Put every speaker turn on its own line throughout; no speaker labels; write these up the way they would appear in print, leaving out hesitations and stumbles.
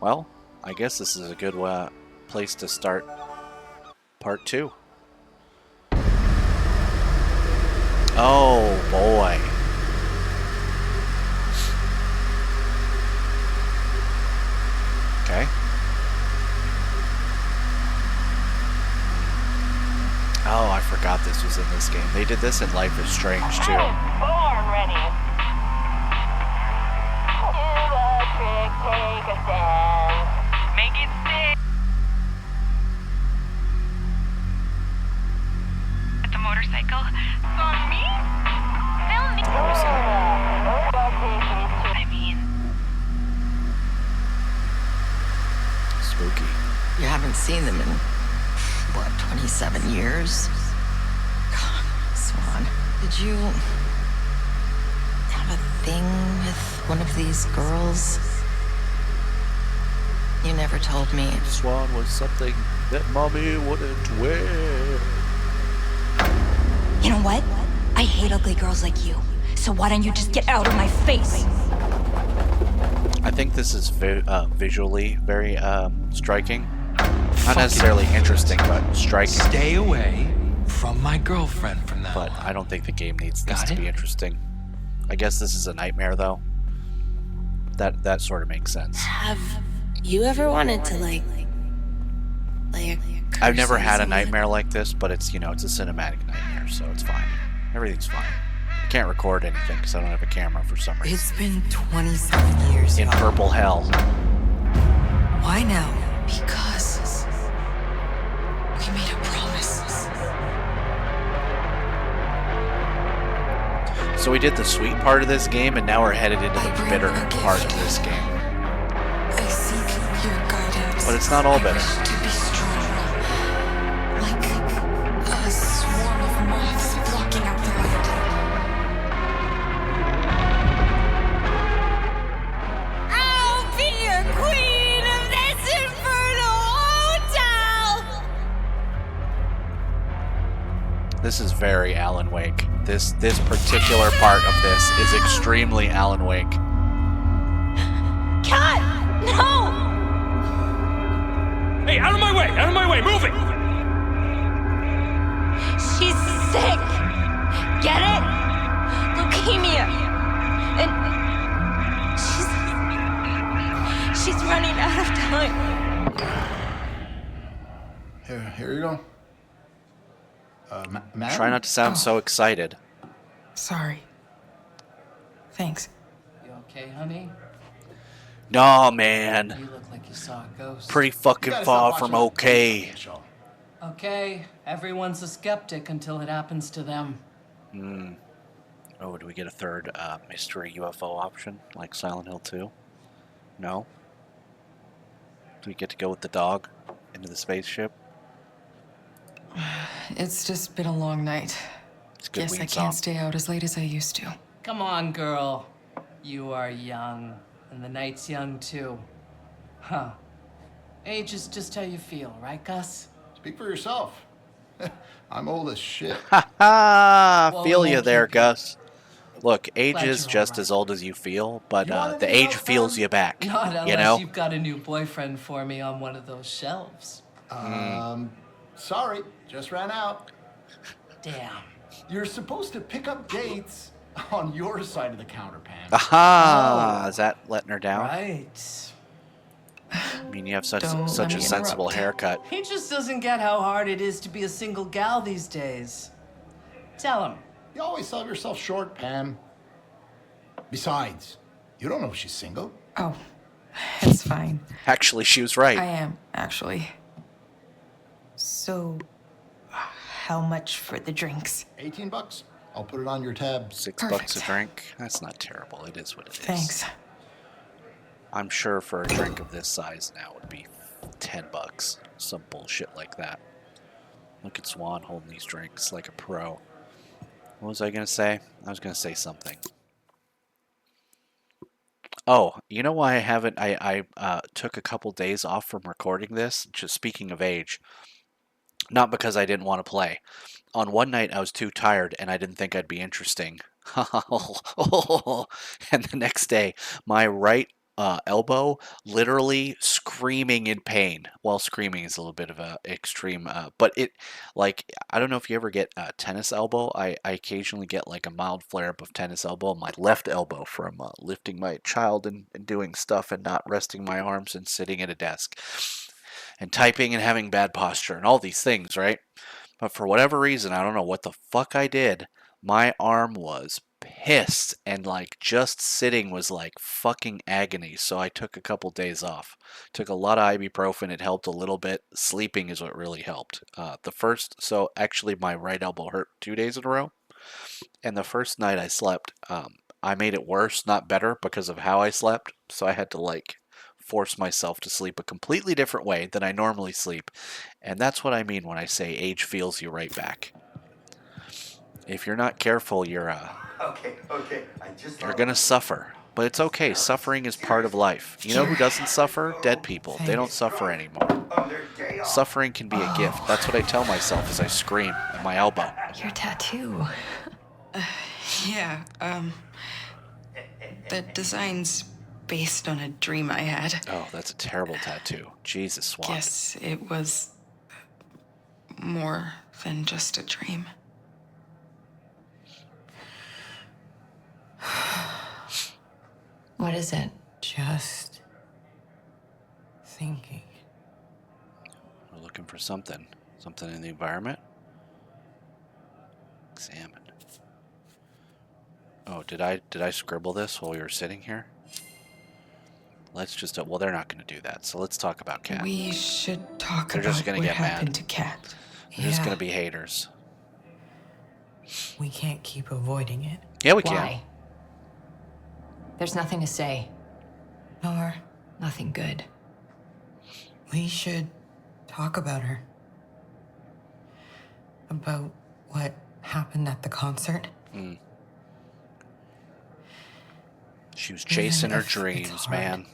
Well, I guess this is a good place to start part 2. Oh boy. Okay. Oh, I forgot this was in this game. They did this in Life is Strange too.
Born ready. Do a trick, take a stand. Make it stick. At the motorcycle. On me? Film me. I mean,
Spooky.
You haven't seen them in, what, 27 years? God, Swan, did you have a thing with one of these girls? You never told me.
Swan was something that Mommy wouldn't wear.
You know what? I hate ugly girls like you. So why don't you just get out of my face?
I think this is visually very striking. Not necessarily interesting, but striking.
Stay away from my girlfriend from now
But
on.
I don't think the game needs this
Got
to
it?
be interesting. I guess this is a nightmare, though. That sort of makes sense.
Have you ever wanted to like
I've never had a nightmare like this, but it's, it's a cinematic nightmare, so it's fine. Everything's fine. I can't record anything because I don't have a camera for some reason.
It's been 27 years.
In purple hell.
Why now?
Because we made a promise.
So we did the sweet part of this game, and now we're headed into the bitter part of this game.
I seek your guidance.
But it's not all
I
bitter.
wish to be strong, like a swarm of moths blocking out the light.
I'll be your queen of this infernal hotel!
This is very Alan Wake. This particular part of this is extremely Alan Wake.
Cut! No!
Hey, out of my way! Out of my way! Move it!
She's sick! Get it? Leukemia! And she's running out of time.
Here you go. Madam?
Try not to sound so excited.
Sorry. Thanks.
You okay, honey?
No, man.
You look like you saw a ghost.
Pretty
You
fucking
gotta
far
stop
from
watching
okay.
that show.
Okay, everyone's a skeptic until it happens to them.
Oh, do we get a third mystery UFO option, like Silent Hill 2? No? Do we get to go with the dog into the spaceship?
It's just been a long night.
It's a good
Guess I
weed
can't
song.
stay out as late as I used to.
Come on, girl. You are young, and the night's young too. Huh. Age is just how you feel, right, Gus?
Speak for yourself. I'm old as shit.
Ha!
Well,
Feel
we
you
won't
there,
keep you.
Gus. Look, age
Glad
is
you're
just
alright.
as old as you feel, but
You want
the
anything
age
else,
feels
Tom?
you back.
Not unless
You know?
you've got a new boyfriend for me on one of those shelves.
Sorry, just ran out.
Damn.
You're supposed to pick up dates on your side of the counter, Pam.
Aha! Is that letting her down?
Right.
I mean, you have such
Don't
such
let
a
me
sensible
interrupt.
haircut.
He just doesn't get how hard it is to be a single gal these days. Tell him.
You always sell yourself short, Pam. Besides, you don't know if she's single.
Oh, it's fine.
Actually, she was right.
I am, actually. So, how much for the drinks?
$18. I'll put it on your tab.
$6
Perfect.
a drink. That's not terrible. It is what it is.
Thanks.
I'm sure for a drink of this size now it would be $10. Some bullshit like that. Look at Swan holding these drinks like a pro. What was I gonna say? I was gonna say something. Oh, you know why I haven't? I took a couple days off from recording this. Just speaking of age, not because I didn't want to play. On one night I was too tired and I didn't think I'd be interesting. And the next day, my right elbow, literally screaming in pain. Well, screaming is a little bit of a extreme, but it, like, I don't know if you ever get tennis elbow. I occasionally get like a mild flare up of tennis elbow on my left elbow from lifting my child and doing stuff and not resting my arms and sitting at a desk and typing and having bad posture and all these things, right? But for whatever reason, I don't know what the fuck I did, my arm was pissed, and like just sitting was like fucking agony. So I took a couple days off. Took a lot of ibuprofen. It helped a little bit. Sleeping is what really helped. So actually my right elbow hurt 2 days in a row. And the first night I slept, I made it worse, not better, because of how I slept. So I had to like force myself to sleep a completely different way than I normally sleep. And that's what I mean when I say age feels you right back. If you're not careful, you're gonna suffer. But it's okay. Suffering is part of life. You know who doesn't suffer? Dead people. They don't suffer anymore. Suffering can be a gift. That's what I tell myself as I scream at my elbow.
Your tattoo.
Yeah, the design's based on a dream I had.
Oh, that's a terrible tattoo. Jesus, Swan.
Guess it was more than just a dream.
What is it?
Just thinking.
We're looking for something. Something in the environment. Examine. Oh, did I scribble this while we were sitting here? Let's just, well, they're not going to do that. So let's talk about Cat.
We should talk
They're
about
just gonna
what
get mad.
happened to Kat.
They're just going to be haters.
We can't keep avoiding it.
Yeah, we can.
Why? There's nothing to say.
Nor
Nothing good.
we should talk about her. About what happened at the concert.
She was chasing her
if it's
dreams,
hard.
man.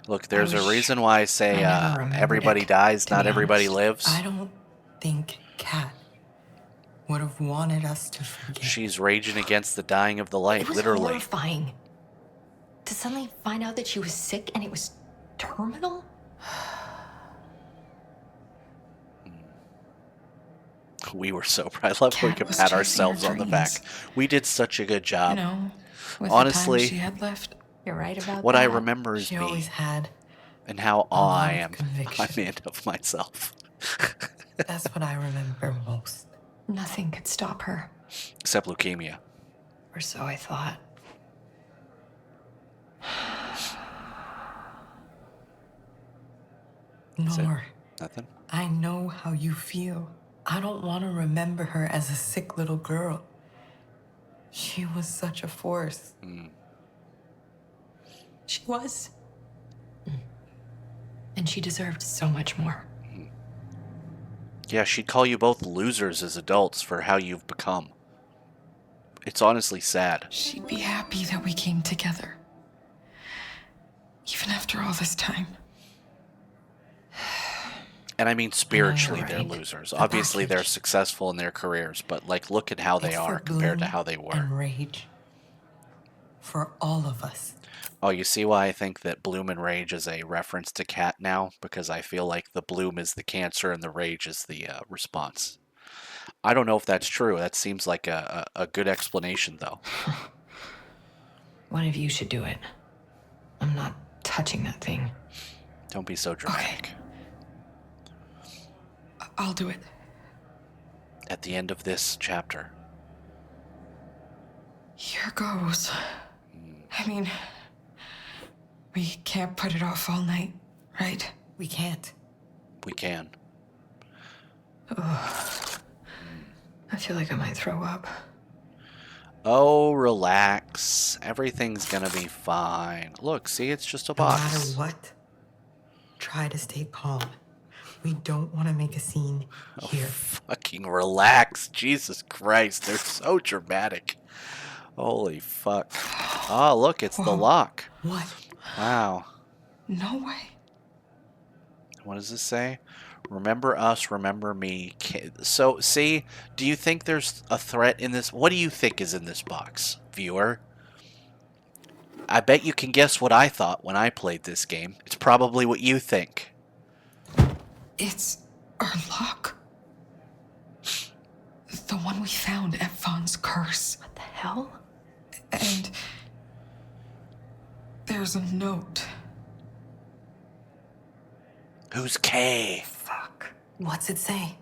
Look, there's a
wish
reason why I say
I never remembered
everybody
it,
dies,
to
not
be
everybody
honest.
lives.
I don't think Kat would have wanted us to forget.
She's raging against the dying of the light,
It was
literally.
horrifying. To suddenly find out that she was sick and it was terminal?
We were so proud. I love how we
Kat
could
was
pat
chasing her
ourselves on the back.
dreams.
We did such a good
You
job.
know, with
honestly,
the time she had left.
You're right about
What
that.
I remember is
She
me
always had.
and how
a
awe
lot
I
of
am.
conviction.
I'm in of myself.
That's what I remember most.
Nothing could stop her.
Except leukemia.
Or so I thought.
Nor.
Nothing?
I know how you feel. I don't want to remember her as a sick little girl. She was such a force.
She was. And she deserved so much more.
Yeah, she'd call you both losers as adults for how you've become. It's honestly sad.
She'd be happy that we came together. Even after all this time.
And I mean spiritually,
you're
they're
right.
losers.
The
Obviously, they're
package.
successful in their careers, but like, look at how they
It's
are
for
compared to
Bloom
how they were.
And Rage. For all of us.
Oh, you see why I think that Bloom and Rage is a reference to Cat now? Because I feel like the Bloom is the cancer and the Rage is the response. I don't know if that's true. That seems like a good explanation, though.
One of you should do it. I'm not touching that thing.
Don't be so dramatic.
I'll do it.
At the end of this chapter,
Here goes. I mean, we can't put it off all night, right?
We can't.
we can.
I feel like I might throw up.
Oh, relax. Everything's gonna be fine. Look, see, it's just a
No
box.
matter what, try to stay calm. We don't want to make a scene here.
Fucking relax. Jesus Christ, they're so dramatic. Holy fuck. Oh, look, it's the lock.
What?
Wow.
No way.
What does this say? Remember us, remember me. So, see, do you think there's a threat in this? What do you think is in this box, viewer? I bet you can guess what I thought when I played this game. It's probably what you think.
It's our lock. The one we found at Vaughn's curse.
What the hell?
And there's a note.
Who's Kay?
Fuck. What's it say?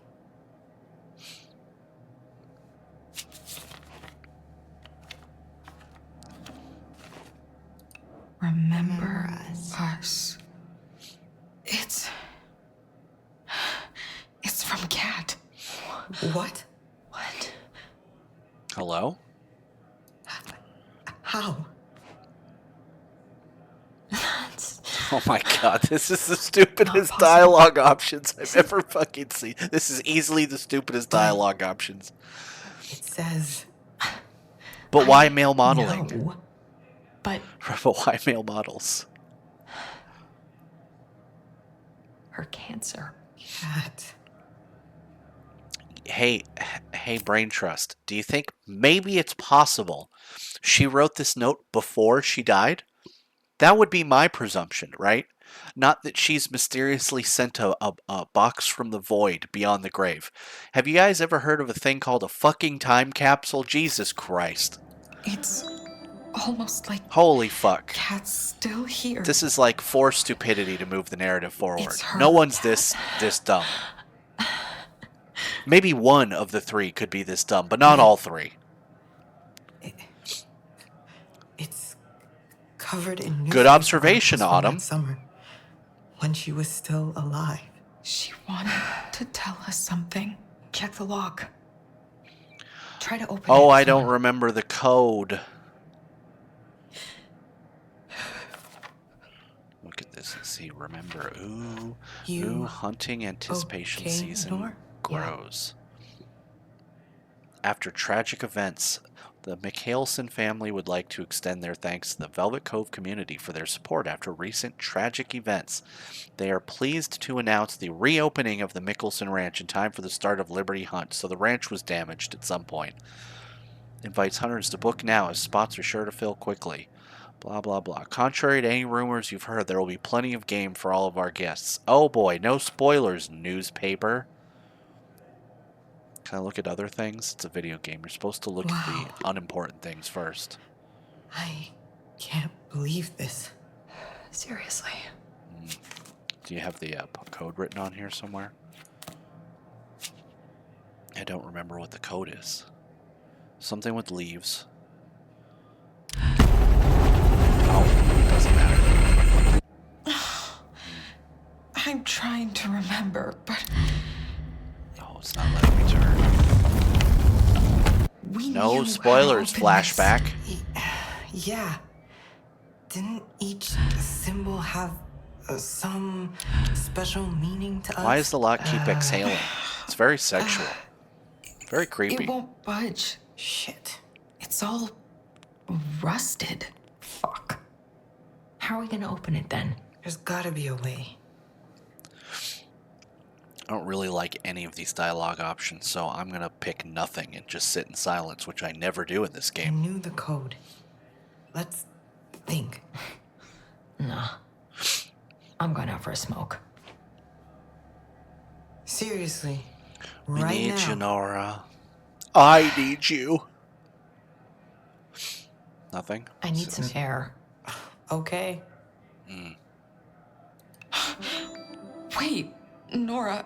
Remember us. It's from Kat.
What?
What?
Hello?
How?
Oh my god, this is the stupidest
possible.
dialogue options I've ever fucking seen. This is easily the stupidest dialogue options.
It says.
But why male modeling?
No.
But
But why male models?
her cancer.
Cat.
Hey, Brain Trust, do you think maybe it's possible she wrote this note before she died? That would be my presumption, right? Not that she's mysteriously sent a box from the void beyond the grave. Have you guys ever heard of a thing called a fucking time capsule? Jesus Christ.
It's almost like
Holy fuck.
Kat's still here.
This is like forced stupidity to move the narrative forward.
It's her.
No one's this dumb. Maybe one of the three could be this dumb, but not all three.
It's covered in
Good
newspaper
observation,
articles from
Autumn.
that summer, when she was still alive.
She wanted to tell us something.
Check the lock. Try to open it.
Oh, I don't remember the code. Look at this and see. Remember, ooh, hunting anticipation
okay,
season
Nor?
grows. After tragic events, the McHaleson family would like to extend their thanks to the Velvet Cove community for their support after recent tragic events. They are pleased to announce the reopening of the Mickelson Ranch in time for the start of Liberty Hunt, so the ranch was damaged at some point. Invites hunters to book now as spots are sure to fill quickly. Blah, blah, blah. Contrary to any rumors you've heard, there will be plenty of game for all of our guests. Oh boy, no spoilers, newspaper. Can I look at other things? It's a video game. You're supposed to look at the unimportant things first.
I can't believe this.
Seriously.
Do you have the code written on here somewhere? I don't remember what the code is. Something with leaves. Oh, it doesn't matter.
I'm trying to remember, but
Oh, it's not letting me turn.
we knew
No
how to
spoilers,
open
flashback.
Yeah. Didn't each symbol have some special meaning to us?
Why does the lock keep exhaling? It's very sexual. Very
This.
creepy.
It won't budge.
Shit.
It's all rusted.
Fuck. How are we gonna open it then?
There's gotta be a way.
I don't really like any of these dialogue options, so I'm gonna pick nothing and just sit in silence, which I never do in this
I
game.
knew the code. Let's think.
Nah. I'm going out for a smoke.
Seriously.
We
Right
need
now.
you, Nora. I need you. Nothing?
I need some air.
Okay.
Wait, Nora.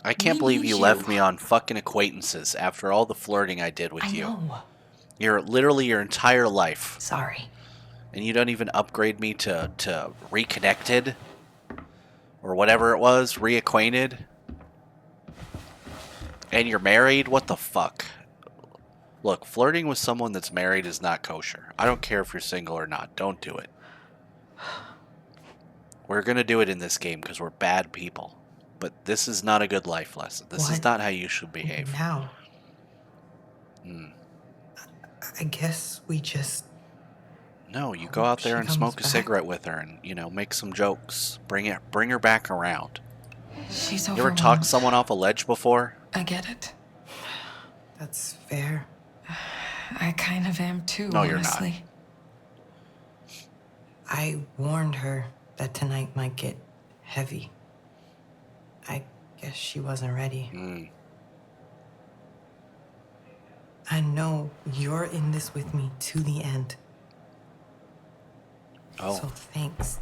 I can't
We
believe
need
you
you.
left me on fucking acquaintances after all the flirting I did with
I
you.
know.
You're literally your entire life.
Sorry.
And you don't even upgrade me to reconnected? Or whatever it was, reacquainted? And you're married? What the fuck? Look, flirting with someone that's married is not kosher. I don't care if you're single or not. Don't do it. We're gonna do it in this game because we're bad people. But this is not a good life lesson. This is
What?
not how you should behave.
Now. I guess we just.
No, you go out there
She
and
comes
smoke a
back.
cigarette with her and, make some jokes. Bring her back around.
She's
You ever
overwhelmed.
talked someone off a ledge before?
I get it.
That's fair.
I kind of am too,
No, you're not.
honestly.
I warned her that tonight might get heavy. I guess she wasn't ready. I know you're in this with me to the end.
Oh.
So thanks.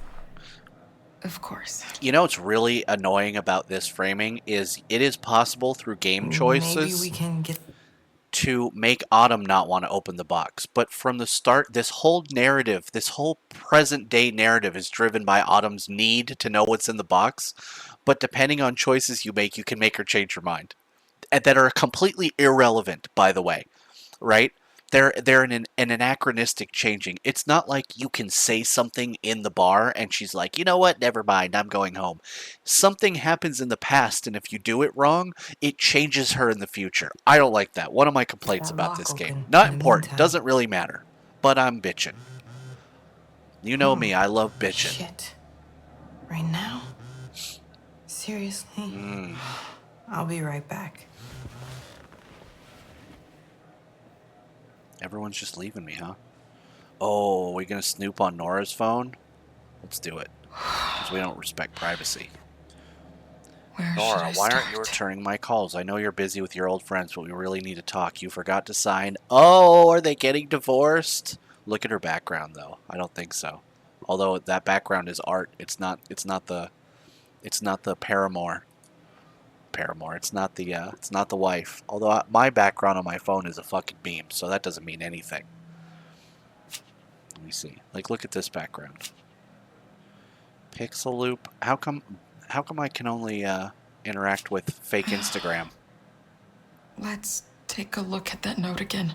Of course.
You know what's really annoying about this framing is it is possible through game choices
Maybe we can get
to make Autumn not want to open the box. But from the start, this whole narrative, this whole present day narrative is driven by Autumn's need to know what's in the box. But depending on choices you make, you can make her change her mind. And that are completely irrelevant, by the way. Right? They're an anachronistic changing. It's not like you can say something in the bar and she's like, you know what, never mind, I'm going home. Something happens in the past, and if you do it wrong, it changes her in the future. I don't like that. One of my complaints
That
about
lock
this
open
game.
in
Not
the
important.
meantime.
Doesn't really matter. But I'm bitching. You know me, I love bitching.
shit. Right now? Seriously? I'll be right back.
Everyone's just leaving me, huh? Oh, are we gonna snoop on Nora's phone? Let's do it. Because we don't respect privacy.
Where should
Nora,
I
why aren't you
start?
returning my calls? I know you're busy with your old friends, but we really need to talk. You forgot to sign. Oh, are they getting divorced? Look at her background, though. I don't think so. Although that background is art. It's not the paramour. It's not the wife. Although my background on my phone is a fucking meme, so that doesn't mean anything. Let me see. Like, look at this background. Pixel loop. How come I can only interact with fake Instagram?
Let's take a look at that note again.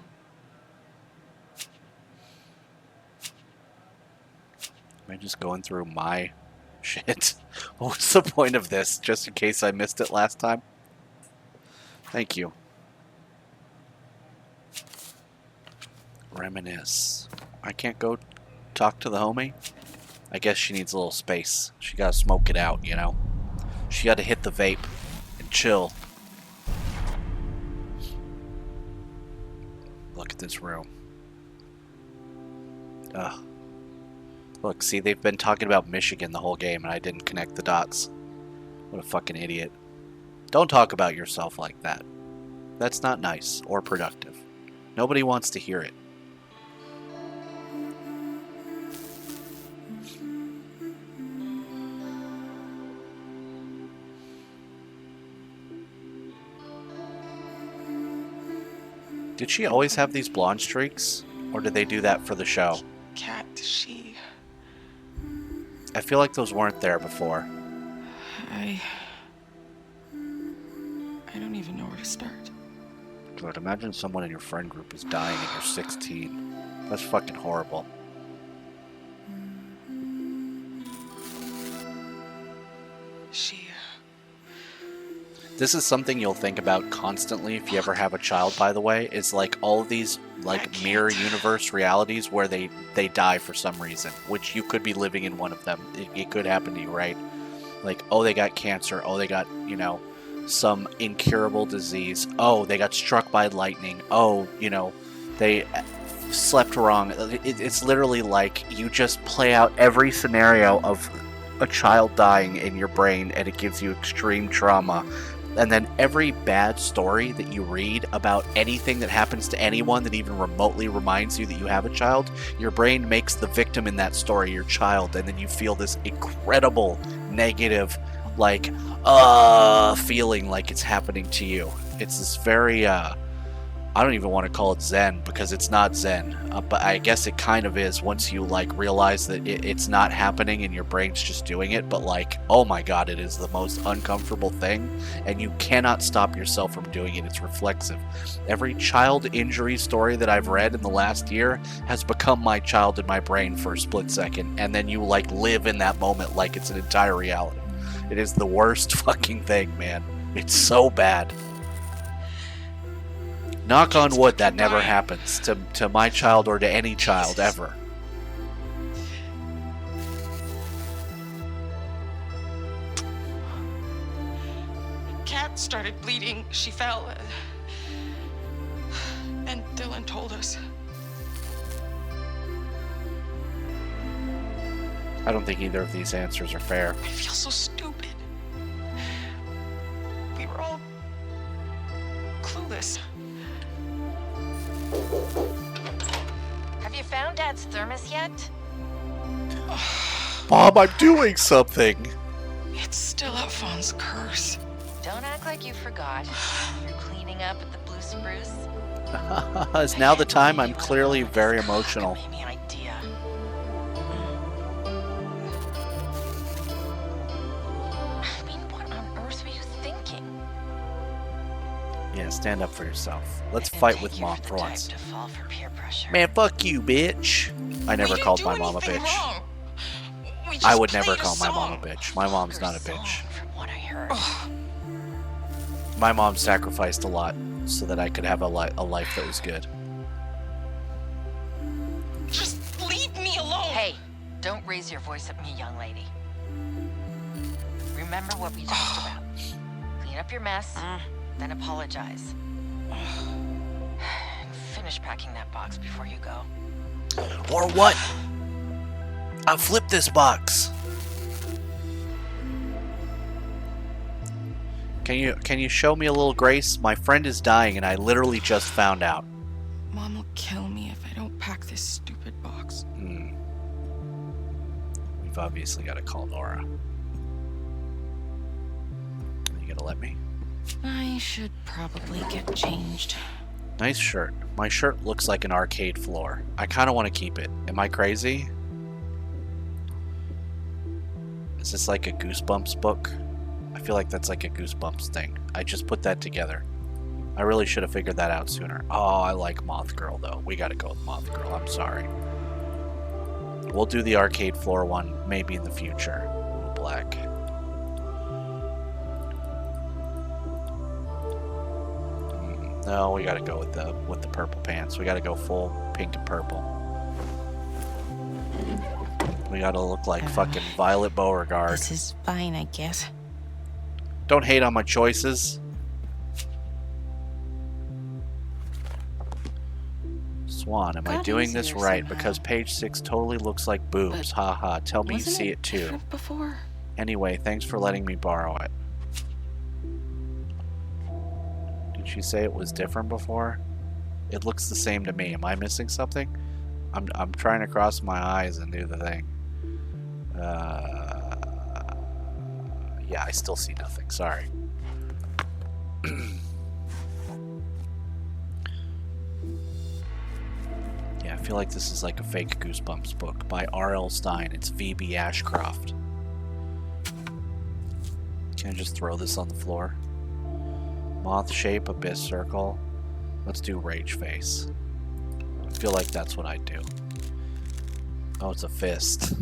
Am I just going through my shit? What's the point of this? Just in case I missed it last time? Thank you. Reminisce. I can't go talk to the homie? I guess she needs a little space. She gotta smoke it out, you know? She gotta hit the vape and chill. Look at this room. Ugh. Look, see, they've been talking about Michigan the whole game and I didn't connect the dots. What a fucking idiot. Don't talk about yourself like that. That's not nice or productive. Nobody wants to hear it. Did she always have these blonde streaks? Or did they do that for the show?
Cat, she...
I feel like those weren't there before.
I don't even know where to start.
God, imagine someone in your friend group is dying and you're 16. That's fucking horrible.
She...
This is something you'll think about constantly if you ever have a child, by the way, is like all of these like mirror universe realities where they die for some reason, which you could be living in one of them. It could happen to you, right? Like, oh, they got cancer. Oh, they got, you know, some incurable disease. Oh, they got struck by lightning. Oh, you know, they slept wrong. It's literally like you just play out every scenario of a child dying in your brain and it gives you extreme trauma. And then every bad story that you read about anything that happens to anyone that even remotely reminds you that you have a child, your brain makes the victim in that story your child, and then you feel this incredible negative, like, feeling like it's happening to you. It's this very, I don't even want to call it Zen because it's not Zen, but I guess it kind of is once you like realize that it's not happening and your brain's just doing it, but like, oh my god, it is the most uncomfortable thing and you cannot stop yourself from doing it. It's reflexive. Every child injury story that I've read in the last year has become my child in my brain for a split second, and then you like live in that moment like it's an entire reality. It is the worst fucking thing, man. It's so bad. Knock on wood that never happens to my child or to any child ever.
Cat started bleeding. She fell. And Dylan told us.
I don't think either of these answers are fair.
I feel so stupid. We were all clueless.
Have you found Dad's thermos yet?
Mom, I'm doing something!
It's still Alphonse's curse.
Don't act like you forgot. You're cleaning up at the Blue Spruce.
Is now the time? I'm clearly very emotional.
Give me an idea. I mean, what on earth were you thinking?
Yeah, stand up for yourself. Let's
I didn't
fight
take
with
you
Mom
for
for
the type
once.
to fall for peer pressure.
Man, fuck you, bitch. I never
We
called
didn't
my
do
mom a
anything
bitch.
wrong. We
I
just
would never
played a
call my mom a
song.
bitch. My mom's not a
Song,
bitch.
From what I heard.
My mom sacrificed a lot so that I could have a life that was good.
Just leave me alone.
Hey, don't raise your voice at me, young lady. Remember what we talked about. Clean up your mess, then apologize. And finish packing that box before you go.
Or what? I'll flip this box. Can you show me a little grace? My friend is dying and I literally just found out.
Mom will kill me if I don't pack this stupid box.
We've obviously got to call Nora. You gonna let me?
I should probably get changed.
Nice shirt. My shirt looks like an arcade floor. I kind of want to keep it. Am I crazy? Is this like a Goosebumps book? I feel like that's like a Goosebumps thing. I just put that together. I really should have figured that out sooner. Oh, I like Moth Girl though. We gotta go with Moth Girl. I'm sorry. We'll do the arcade floor one maybe in the future. Ooh, black. No, we gotta go with the purple pants. We gotta go full pink and purple. We gotta look like fucking Violet Beauregard.
This is fine, I guess.
Don't hate on my choices. Swan, am I
Got
doing this
easier
right?
somehow.
Because page 6 totally looks like boobs.
But
Haha. Tell me you
Wasn't
see it too.
different before?
Anyway, thanks for letting me borrow it. Did she say it was different before? It looks the same to me. Am I missing something? I'm trying to cross my eyes and do the thing. Yeah, I still see nothing. Sorry. Yeah, I feel like this is like a fake Goosebumps book by R.L. Stein. It's V.B. Ashcroft. Can I just throw this on the floor? Moth shape, abyss circle. Let's do rage face. I feel like that's what I'd do. Oh, it's a fist.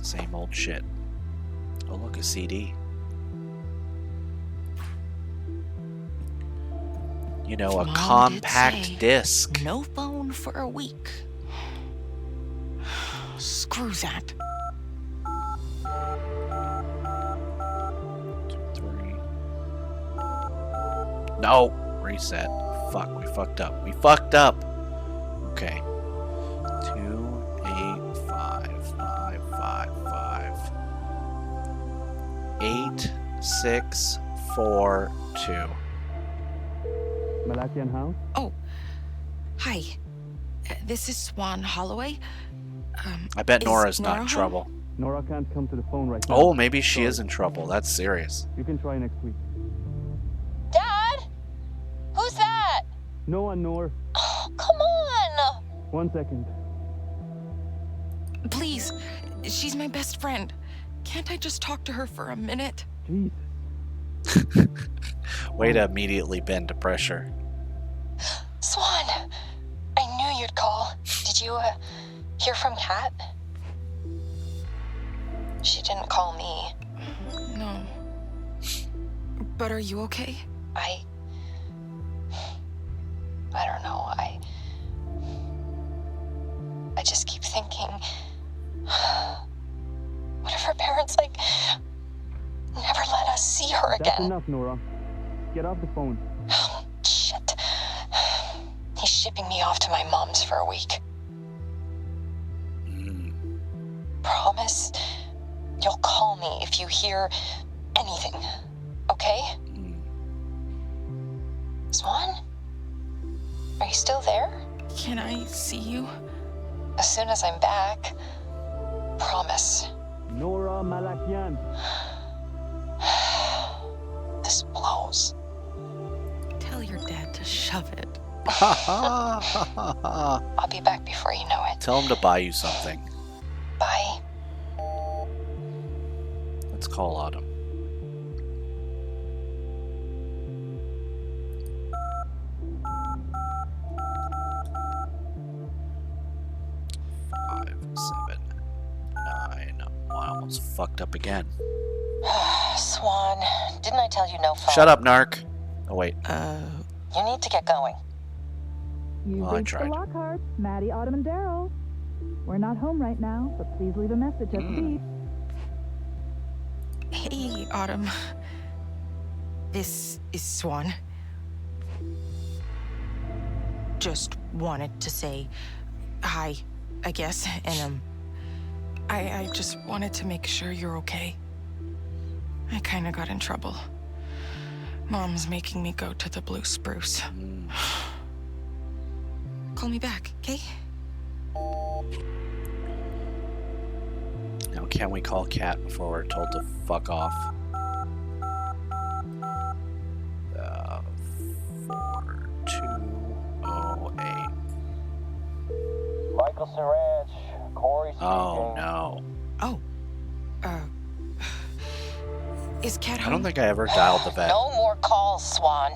Same old shit. Oh, look, a CD. You know, a
Mom did
compact
say
disc.
No phone for a week. Screw that.
2, 3. No! Reset. Fuck, we fucked up. We fucked up! Okay. 2, 8, 5, 5, 5, 5. 8, 6, 4, 2.
Malakian House?
Oh, hi. This is Swan Holloway.
I bet
Is
Nora's not
Nora
in
home?
trouble.
Nora can't come to the phone right now.
Oh, maybe she
Sorry.
is in trouble. That's serious.
You can try next week.
Dad? Who's that?
No one, Nora.
Oh, come on!
1 second.
Please, she's my best friend. Can't I just talk to her for a minute?
Jeez.
Way to immediately bend to pressure.
Swan, I knew you'd call. Did you, hear from Kat? She didn't call me.
No. But are you okay?
I don't know. I just keep thinking, what if her parents, never let us see her
That's
again?
enough, Nora. Get off the phone.
Oh, shit. He's shipping me off to my mom's for a week. promise you'll call me if you hear anything, okay? Swan? Are you still there?
Can I see you?
As soon as I'm back. Promise.
Nora Malakian.
This blows.
Tell your dad to shove it.
I'll be back before you know it.
Tell him to buy you something.
Bye.
Let's call Autumn. Five, 7, 9. Oh, I almost fucked up again.
Swan, didn't I tell you no phone?
Shut up, Narc. Oh, wait.
You need to get going.
You've
Well, I
reached the
tried.
Lockharts, Maddie, Autumn, and Daryl. We're not home right now, but please leave a message at the beep.
Hey, Autumn. This is Swan. Just wanted to say hi, I guess, and I just wanted to make sure you're okay. I kinda got in trouble. Mom's making me go to the Blue Spruce. Call me back, okay?
Now, can we call Kat before we're told to fuck off? 4208.
Michelson Ranch, Corey speaking.
Oh, no.
Oh. Is Kat home?
I don't think I ever dialed the vet.
No more calls, Swan.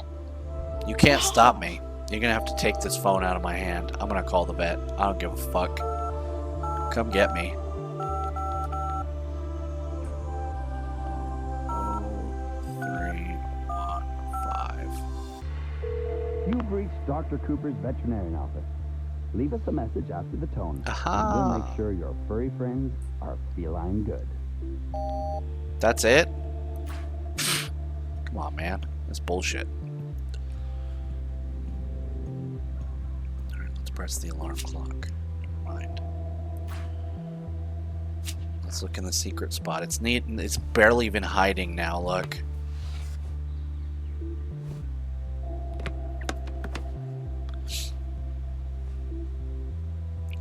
You can't stop me. You're gonna have to take this phone out of my hand. I'm gonna call the vet. I don't give a fuck. Come get me. 0315.
You've reached Dr. Cooper's veterinarian office. Leave us a message after the tone.
Aha.
And we'll make sure your furry friends are feline good.
That's it? Come on, man. That's bullshit. Alright, let's press the alarm clock. Never mind. Let's look in the secret spot. It's neat and it's barely even hiding now, look.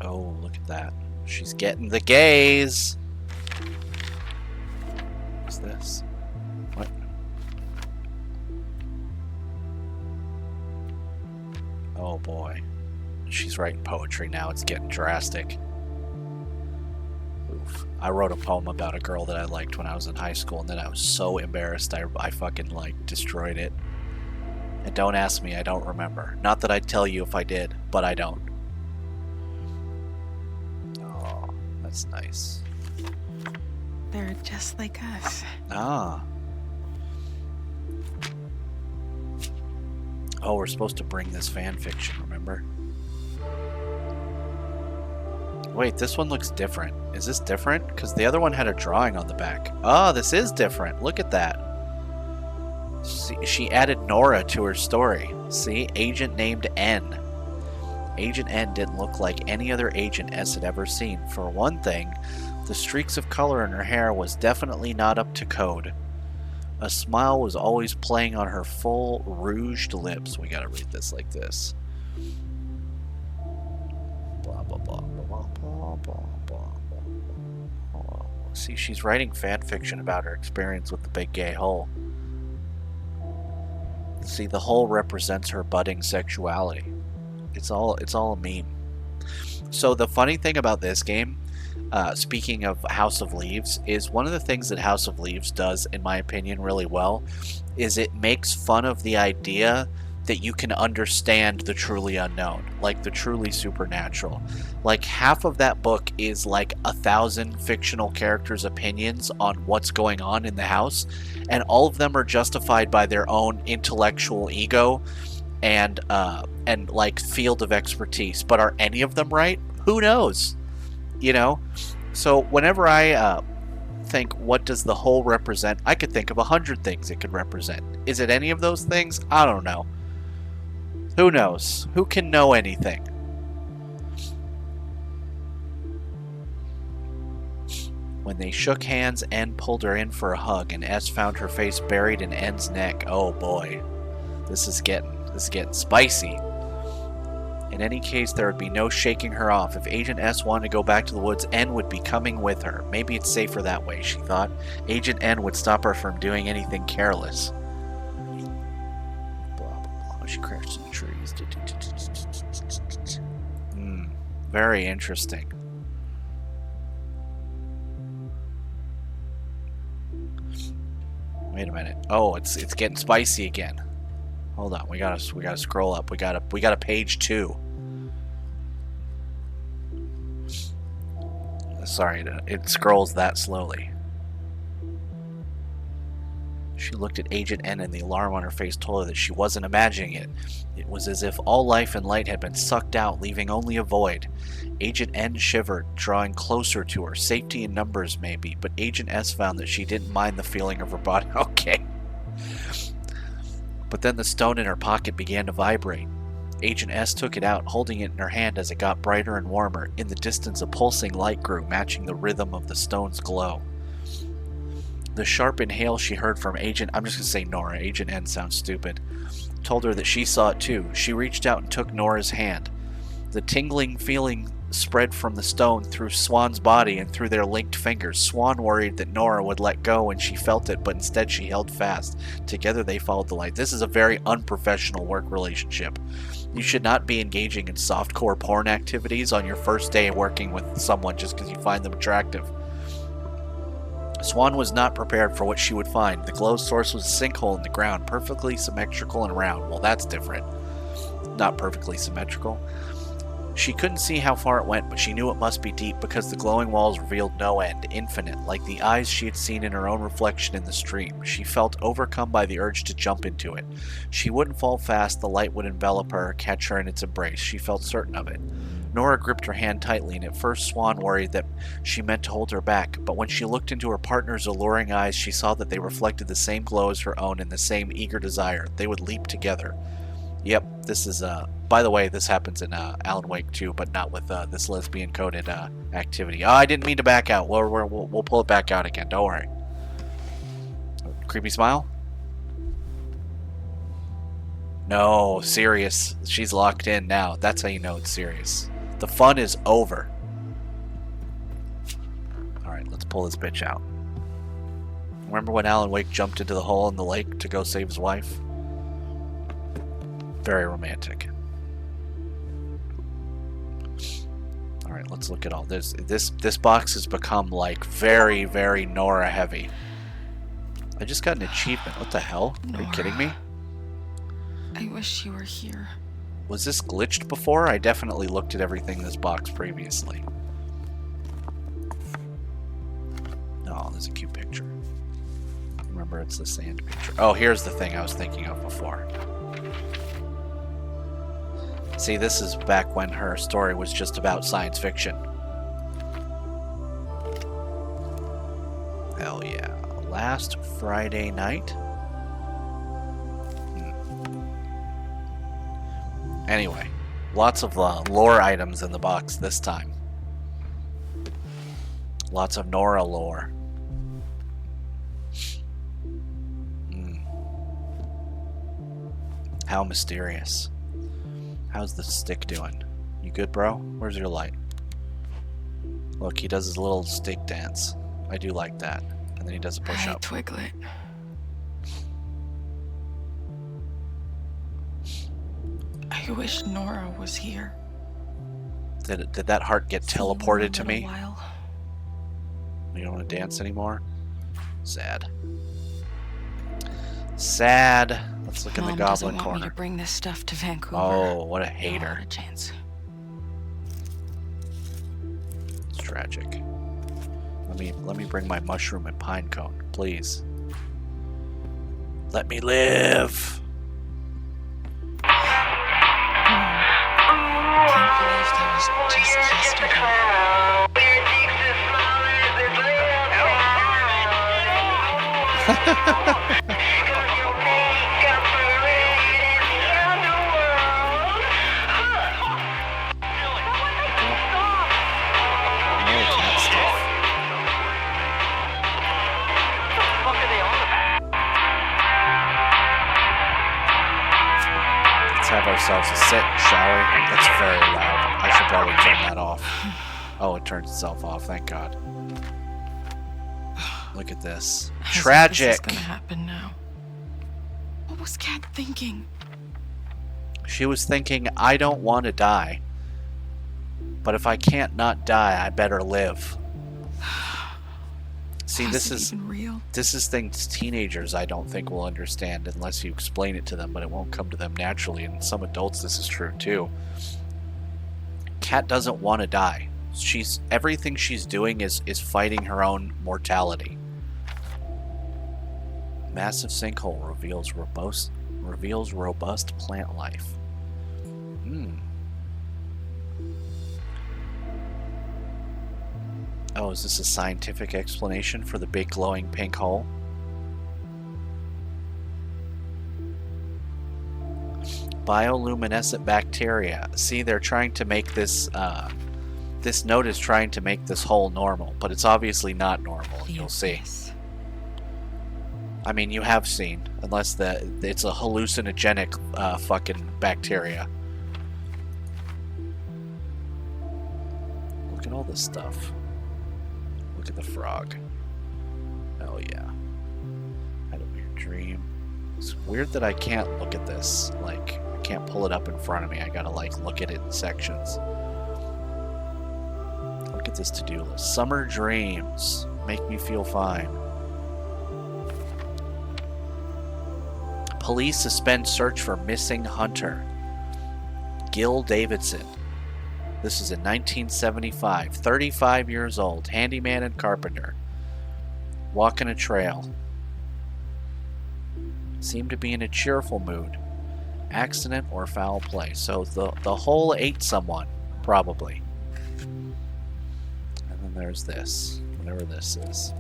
Oh, look at that. She's getting the gaze. What's this? What? Oh boy. She's writing poetry now. It's getting drastic. Oof. I wrote a poem about a girl that I liked when I was in high school, and then I was so embarrassed I fucking like destroyed it. And don't ask me, I don't remember. Not that I'd tell you if I did, but I don't. Oh, that's nice.
They're just like us.
Ah. Oh, we're supposed to bring this fan fiction, remember? Wait, this one looks different. Is this different? Because the other one had a drawing on the back. Oh, this is different. Look at that. See, she added Nora to her story. See? Agent named N. Agent N didn't look like any other Agent S had ever seen. For one thing, the streaks of color in her hair was definitely not up to code. A smile was always playing on her full, rouged lips. We gotta read this like this. Blah, blah, blah, blah, blah, blah, blah, blah. See, she's writing fan fiction about her experience with the big gay hole. See, the hole represents her budding sexuality. It's all a meme. So the funny thing about this game, speaking of House of Leaves, is one of the things that House of Leaves does, in my opinion, really well, is it makes fun of the idea that you can understand the truly unknown, like the truly supernatural. Like half of that book is like 1,000 fictional characters' opinions on what's going on in the house, and all of them are justified by their own intellectual ego and like field of expertise. But are any of them right? Who knows? You know? So whenever I think, what does the whole represent? I could think of 100 things it could represent. Is it any of those things? I don't know. Who knows? Who can know anything? When they shook hands, N pulled her in for a hug, and S found her face buried in N's neck. Oh boy, this is getting spicy. In any case, there would be no shaking her off. If Agent S wanted to go back to the woods, N would be coming with her. Maybe it's safer that way, she thought. Agent N would stop her from doing anything careless. Blah, blah, blah. She crashed in the trees. Very interesting. Wait a minute. Oh, it's getting spicy again. Hold on. We gotta scroll up. We got a page 2. Sorry, it scrolls that slowly. She looked at Agent N, and the alarm on her face told her that she wasn't imagining it. It was as if all life and light had been sucked out, leaving only a void. Agent N shivered, drawing closer to her. Safety in numbers, maybe, but Agent S found that she didn't mind the feeling of her body. Okay. But then the stone in her pocket began to vibrate. Agent S took it out, holding it in her hand as it got brighter and warmer. In the distance, a pulsing light grew, matching the rhythm of the stone's glow. The sharp inhale she heard from Agent Nora, Agent N sounds stupid, told her that she saw it too. She reached out and took Nora's hand. The tingling feeling spread from the stone through Swan's body and through their linked fingers. Swan worried that Nora would let go when she felt it, but instead she held fast. Together they followed the light. This is a very unprofessional work relationship. You should not be engaging in softcore porn activities on your first day working with someone just because you find them attractive. Swan was not prepared for what she would find. The glow source was a sinkhole in the ground, perfectly symmetrical and round. Well, that's different. Not perfectly symmetrical. She couldn't see how far it went, but she knew it must be deep because the glowing walls revealed no end, infinite, like the eyes she had seen in her own reflection in the stream. She felt overcome by the urge to jump into it. She wouldn't fall fast, the light would envelop her, catch her in its embrace. She felt certain of it. Nora gripped her hand tightly, and at first Swan worried that she meant to hold her back, but when she looked into her partner's alluring eyes, she saw that they reflected the same glow as her own and the same eager desire. They would leap together. Yep, this is, by the way, this happens in Alan Wake 2, but not with this lesbian-coded activity. Oh, I didn't mean to back out. We'll pull it back out again. Don't worry. Creepy smile? No, serious. She's locked in now. That's how you know it's serious. The fun is over. Alright, let's pull this bitch out. Remember when Alan Wake jumped into the hole in the lake to go save his wife? Very romantic. Alright, let's look at all this. This box has become like very, very Nora heavy. I just got an achievement. What the hell? Are you kidding me?
I wish you were here.
Was this glitched before? I definitely looked at everything in this box previously. Oh, there's a cute picture. Remember, it's the sand picture. Oh, here's the thing I was thinking of before. See, this is back when her story was just about science fiction. Hell yeah. Last Friday night? Anyway, lots of lore items in the box this time. Lots of Nora lore. How mysterious. How's the stick doing? You good, bro? Where's your light? Look, he does his little stick dance. I do like that. And then he does a push-up.
Hi, Twiglet. I wish Nora was here.
Did that heart get teleported to me? You don't want to dance anymore? Sad. Sad. Let's look in the goblin
want
corner.
Me to bring this stuff to Vancouver.
Oh, what a hater.
Not a chance.
It's tragic. Let me bring my mushroom and pine cone, please. Let me live. have ourselves a sit, shall we? That's very loud. I should probably turn that off. Oh, it turns itself off. Thank God. Look at this. Tragic.
This is gonna happen now. What was Kat thinking?
She was thinking, I don't want to die. But if I can't not die, I better live. See, this is things teenagers I don't think will understand unless you explain it to them, but it won't come to them naturally. And some adults, this is true too. Kat doesn't want to die. Everything she's doing is fighting her own mortality. Massive sinkhole reveals robust plant life. Oh, is this a scientific explanation for the big glowing pink hole? Bioluminescent bacteria. See, they're trying to make this, this note is trying to make this hole normal, but it's obviously not normal, you'll see. I mean, you have seen, unless it's a hallucinogenic fucking bacteria. Look at all this stuff. Look at the frog. Oh yeah. I had a weird dream. It's weird that I can't look at this. Like, I can't pull it up in front of me. I gotta, like, look at it in sections. Look at this to-do list. Summer dreams make me feel fine. Police suspend search for missing hunter. Gil Davidson. This is in 1975. 35 years old. Handyman and carpenter. Walking a trail. Seemed to be in a cheerful mood. Accident or foul play. So the hole ate someone, probably. And then there's this. Whatever this is.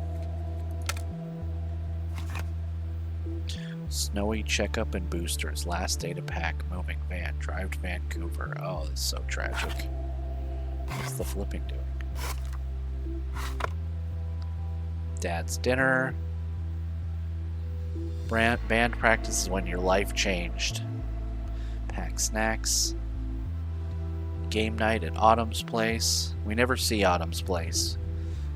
Snowy checkup and boosters. Last day to pack. Moving van. Drive to Vancouver. Oh, this is so tragic. What's the flipping doing? Dad's dinner. Band practice is when your life changed. Pack snacks. Game night at Autumn's place. We never see Autumn's place.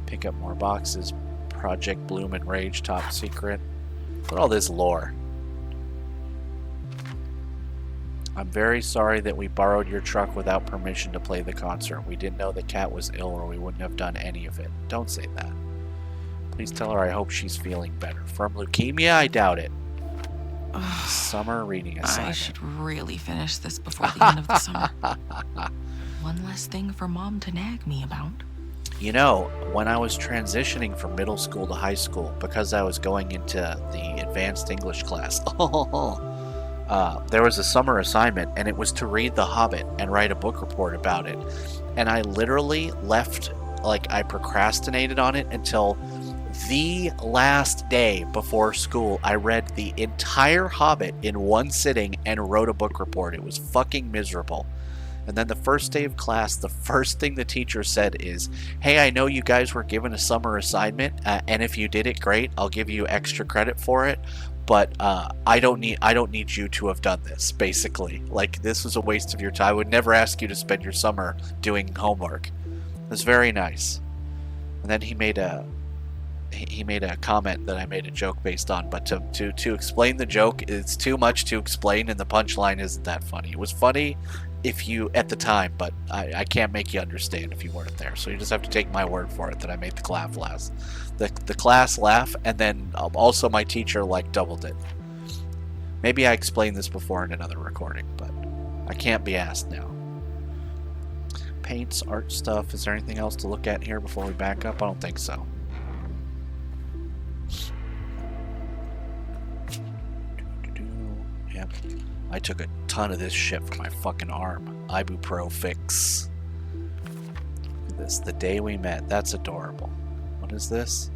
Pick up more boxes. Project Bloom and Rage top secret. Look at all this lore. I'm very sorry that we borrowed your truck without permission to play the concert. We didn't know that Kat was ill or we wouldn't have done any of it. Don't say that. Please tell her I hope she's feeling better. From leukemia? I doubt it. Summer reading assignment.
I should really finish this before the end of the summer. One less thing for Mom to nag me about.
You know, when I was transitioning from middle school to high school, because I was going into the advanced English class, there was a summer assignment, and it was to read The Hobbit and write a book report about it. And I literally left, like, I procrastinated on it until the last day before school. I read the entire Hobbit in one sitting and wrote a book report. It was fucking miserable. And then the first day of class, the first thing the teacher said is, hey, I know you guys were given a summer assignment, and if you did it, great, I'll give you extra credit for it. But I don't need you to have done this, basically. Like, this was a waste of your time. I would never ask you to spend your summer doing homework. It was very nice. And then he made a comment that I made a joke based on, but to explain the joke, it's too much to explain, and the punchline isn't that funny. It was funny if you at the time, but I can't make you understand if you weren't there. So you just have to take my word for it that I made the class laugh, and then also my teacher like doubled it. Maybe I explained this before in another recording, but I can't be asked now. Paints, art stuff. Is there anything else to look at here before we back up? I don't think so. Yep. I took a ton of this shit for my fucking arm. Ibuprofen. Look at this. The Day We Met. That's adorable. What is this?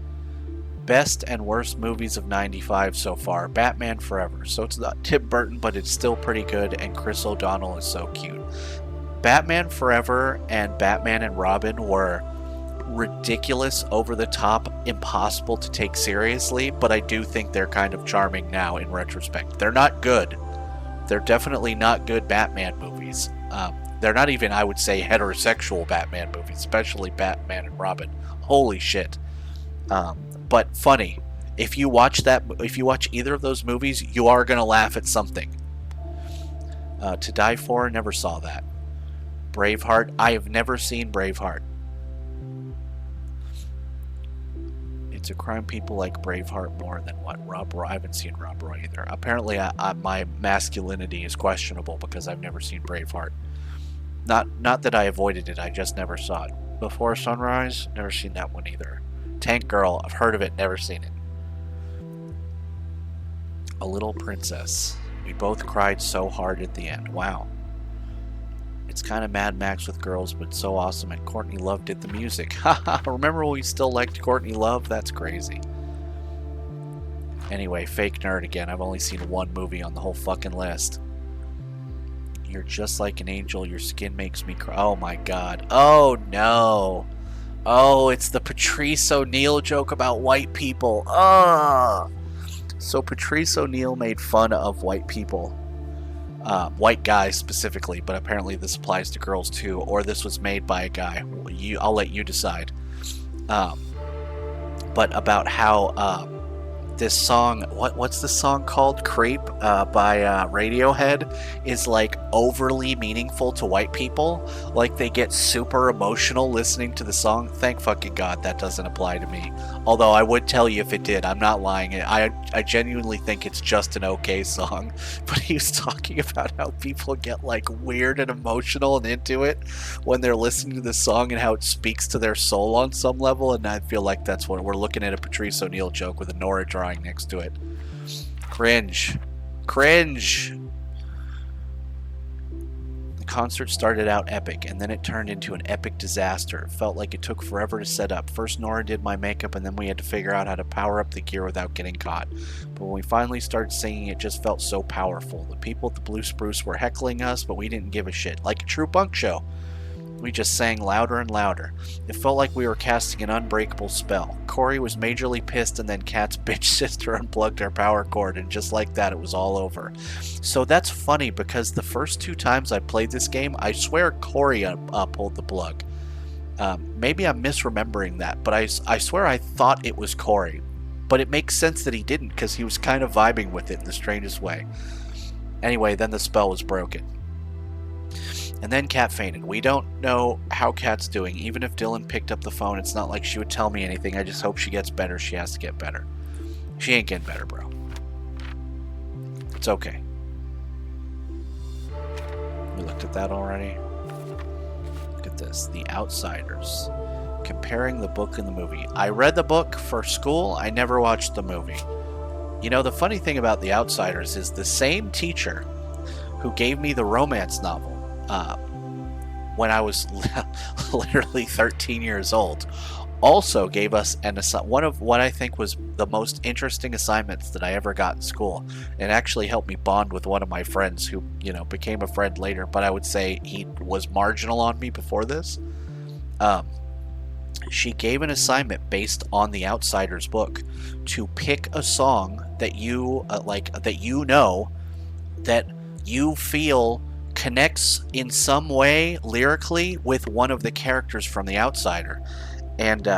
Best and worst movies of '95 so far. Batman Forever. So it's not Tim Burton, but it's still pretty good, and Chris O'Donnell is so cute. Batman Forever and Batman and Robin were ridiculous, over the top, impossible to take seriously, but I do think they're kind of charming now in retrospect. They're not good, They're definitely not good Batman movies. They're not even, I would say, heterosexual Batman movies, especially Batman and Robin. Holy shit. But funny. If you watch either of those movies, you are gonna laugh at something. To Die For, never saw that. Braveheart, I have never seen Braveheart. It's a crime people like Braveheart more than what? Rob Roy. I haven't seen Rob Roy either. Apparently, my masculinity is questionable because I've never seen Braveheart. Not that I avoided it, I just never saw it. Before Sunrise, never seen that one either. Tank Girl, I've heard of it, never seen it. A Little Princess. We both cried so hard at the end. Wow. It's kind of Mad Max with girls, but so awesome. And Courtney Love did the music. Haha, remember when we still liked Courtney Love? That's crazy. Anyway, fake nerd again. I've only seen one movie on the whole fucking list. You're just like an angel. Your skin makes me cry. Oh my god. Oh no. Oh, it's the Patrice O'Neal joke about white people. Ugh. So Patrice O'Neal made fun of white people. White guys specifically, but apparently this applies to girls too, or this was made by a guy. I'll let you decide. But about how this song, what's the song called? Creep by Radiohead is like overly meaningful to white people. Like they get super emotional listening to the song. Thank fucking God that doesn't apply to me. Although I would tell you if it did. I'm not lying. I genuinely think it's just an okay song. But he was talking about how people get like weird and emotional and into it when they're listening to the song and how it speaks to their soul on some level. And I feel like that's what we're looking at, a Patrice O'Neal joke with a Nora drawing next to it. Cringe. Cringe. The concert started out epic, and then it turned into an epic disaster. It felt like it took forever to set up. First Nora did my makeup, and then we had to figure out how to power up the gear without getting caught. But when we finally started singing, it just felt so powerful. The people at the Blue Spruce were heckling us, but we didn't give a shit. Like a true punk show. We just sang louder and louder. It felt like we were casting an unbreakable spell. Corey was majorly pissed, and then Kat's bitch sister unplugged her power cord, and just like that, it was all over. So that's funny, because the first 2 times I played this game, I swear Corey pulled the plug. Maybe I'm misremembering that, but I swear I thought it was Corey. But it makes sense that he didn't, because he was kind of vibing with it in the strangest way. Anyway, then the spell was broken. And then Kat fainted. We don't know how Kat's doing. Even if Dylan picked up the phone, it's not like she would tell me anything. I just hope she gets better. She has to get better. She ain't getting better, bro. It's okay. We looked at that already. Look at this. The Outsiders. Comparing the book and the movie. I read the book for school. I never watched the movie. You know, the funny thing about The Outsiders is the same teacher who gave me the romance novel when I was literally 13 years old, also gave us one of what I think was the most interesting assignments that I ever got in school, and actually helped me bond with one of my friends who, you know, became a friend later, but I would say he was marginal on me before this. She gave an assignment based on the Outsiders book to pick a song that you that you feel connects in some way lyrically with one of the characters from The Outsider. And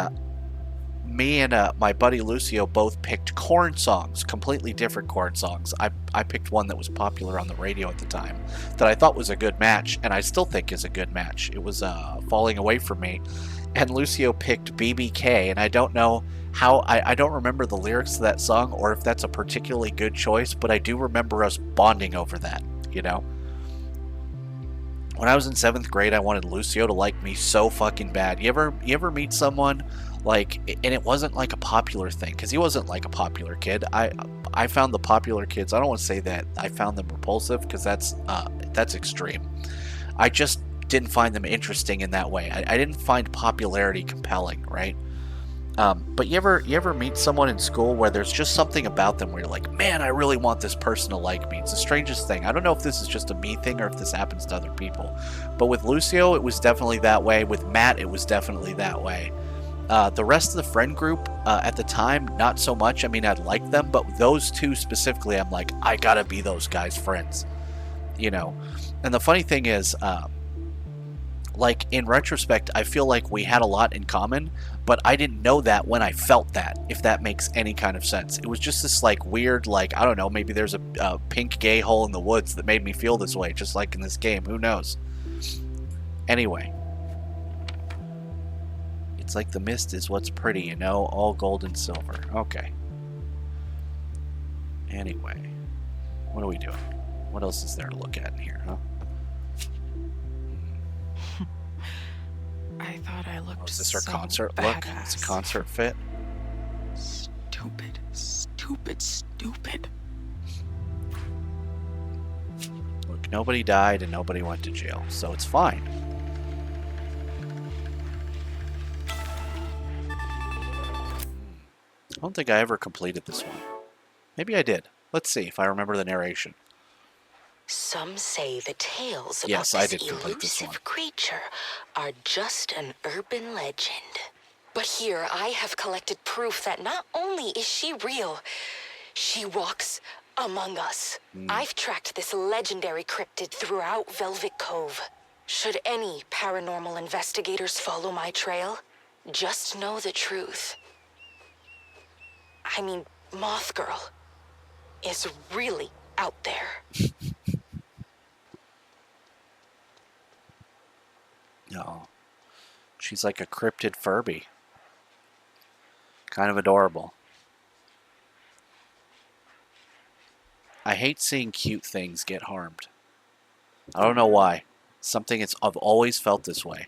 me and my buddy Lucio both picked Korn songs, completely different Korn songs. I picked one that was popular on the radio at the time that I thought was a good match, and I still think is a good match. It was Falling Away From Me. And Lucio picked BBK, and I don't know how, I don't remember the lyrics to that song or if that's a particularly good choice, but I do remember us bonding over that, you know? When I was in 7th grade, I wanted Lucio to like me so fucking bad. You ever meet someone like, and it wasn't like a popular thing, because he wasn't like a popular kid. I found the popular kids, I don't want to say that I found them repulsive, because that's extreme. I just didn't find them interesting in that way. I didn't find popularity compelling, right? But you ever meet someone in school where there's just something about them where you're like, man, I really want this person to like me. It's the strangest thing. I don't know if this is just a me thing or if this happens to other people. But with Lucio, it was definitely that way. With Matt, it was definitely that way. The rest of the friend group at the time, not so much. I mean, I'd like them, but those two specifically, I'm like, I gotta be those guys' friends. you know. And the funny thing is, like, in retrospect, I feel like we had a lot in common, but I didn't know that when I felt that, if that makes any kind of sense. It was just this, like, weird, like, I don't know, maybe there's a pink gay hole in the woods that made me feel this way, just like in this game. Who knows? Anyway. It's like the mist is what's pretty, you know? All gold and silver. Okay. Anyway. What are we doing? What else is there to look at in here, huh?
I thought I looked
Is this our
so
concert
badass.
look? It's a concert fit?
Stupid, stupid, stupid.
Look, nobody died and nobody went to jail, so it's fine. I don't think I ever completed this one. Maybe I did. Let's see if I remember the narration.
Some say the tales about
Yes, I
this
did complete this one.
elusive creature are just an urban legend. But here I have collected proof that not only is she real, she walks among us. I've tracked this legendary cryptid throughout Velvet Cove. Should any paranormal investigators follow my trail, just know the truth. I mean, Moth Girl is really out there.
No. She's like a cryptid Furby. Kind of adorable. I hate seeing cute things get harmed. I don't know why. I've always felt this way.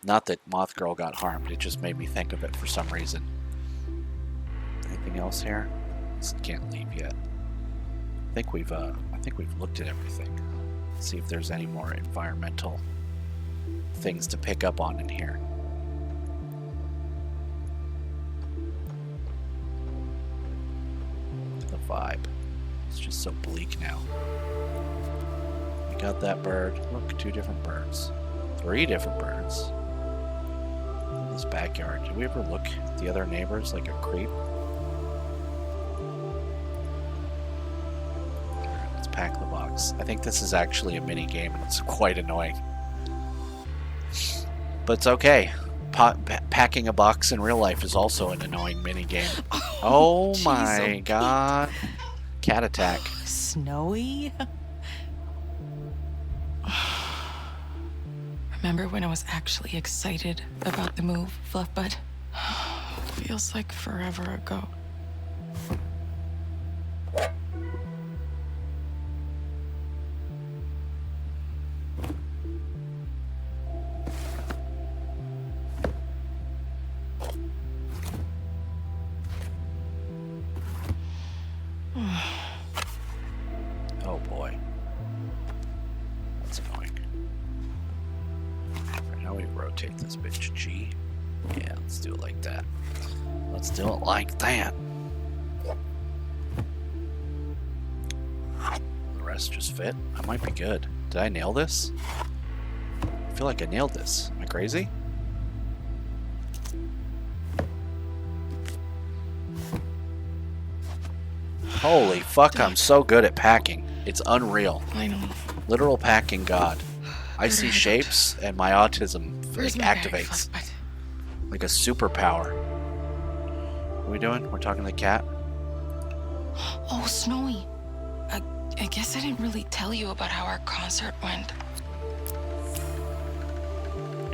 Not that Moth Girl got harmed, it just made me think of it for some reason. Anything else here? Just can't leave yet. I think we've looked at everything. Let's see if there's any more environmental things to pick up on in here. The vibe. It's just so bleak now. We got that bird. Look, 2 different birds. 3 different birds. Look at this backyard. Did we ever look at the other neighbors like a creep? Alright, let's pack the box. I think this is actually a mini game and it's quite annoying. But it's okay. Packing a box in real life is also an annoying mini game. Oh my god. Cat attack.
Snowy? Remember when I was actually excited about the move, Fluffbutt? Feels like forever ago.
Oh boy. That's annoying. Alright, how do we rotate this bitch? G? Yeah, let's do it like that. Let's do it like that. The rest just fit. I might be good. Did I nail this? I feel like I nailed this. Am I crazy? Holy fuck, I'm so good at packing. It's unreal.
I know.
Literal packing god. I see shapes and my autism
Where's
like,
my bag,
activates.
Fluffbutt?
Like a superpower. What are we doing? We're talking to the cat?
Oh, Snowy. I guess I didn't really tell you about how our concert went.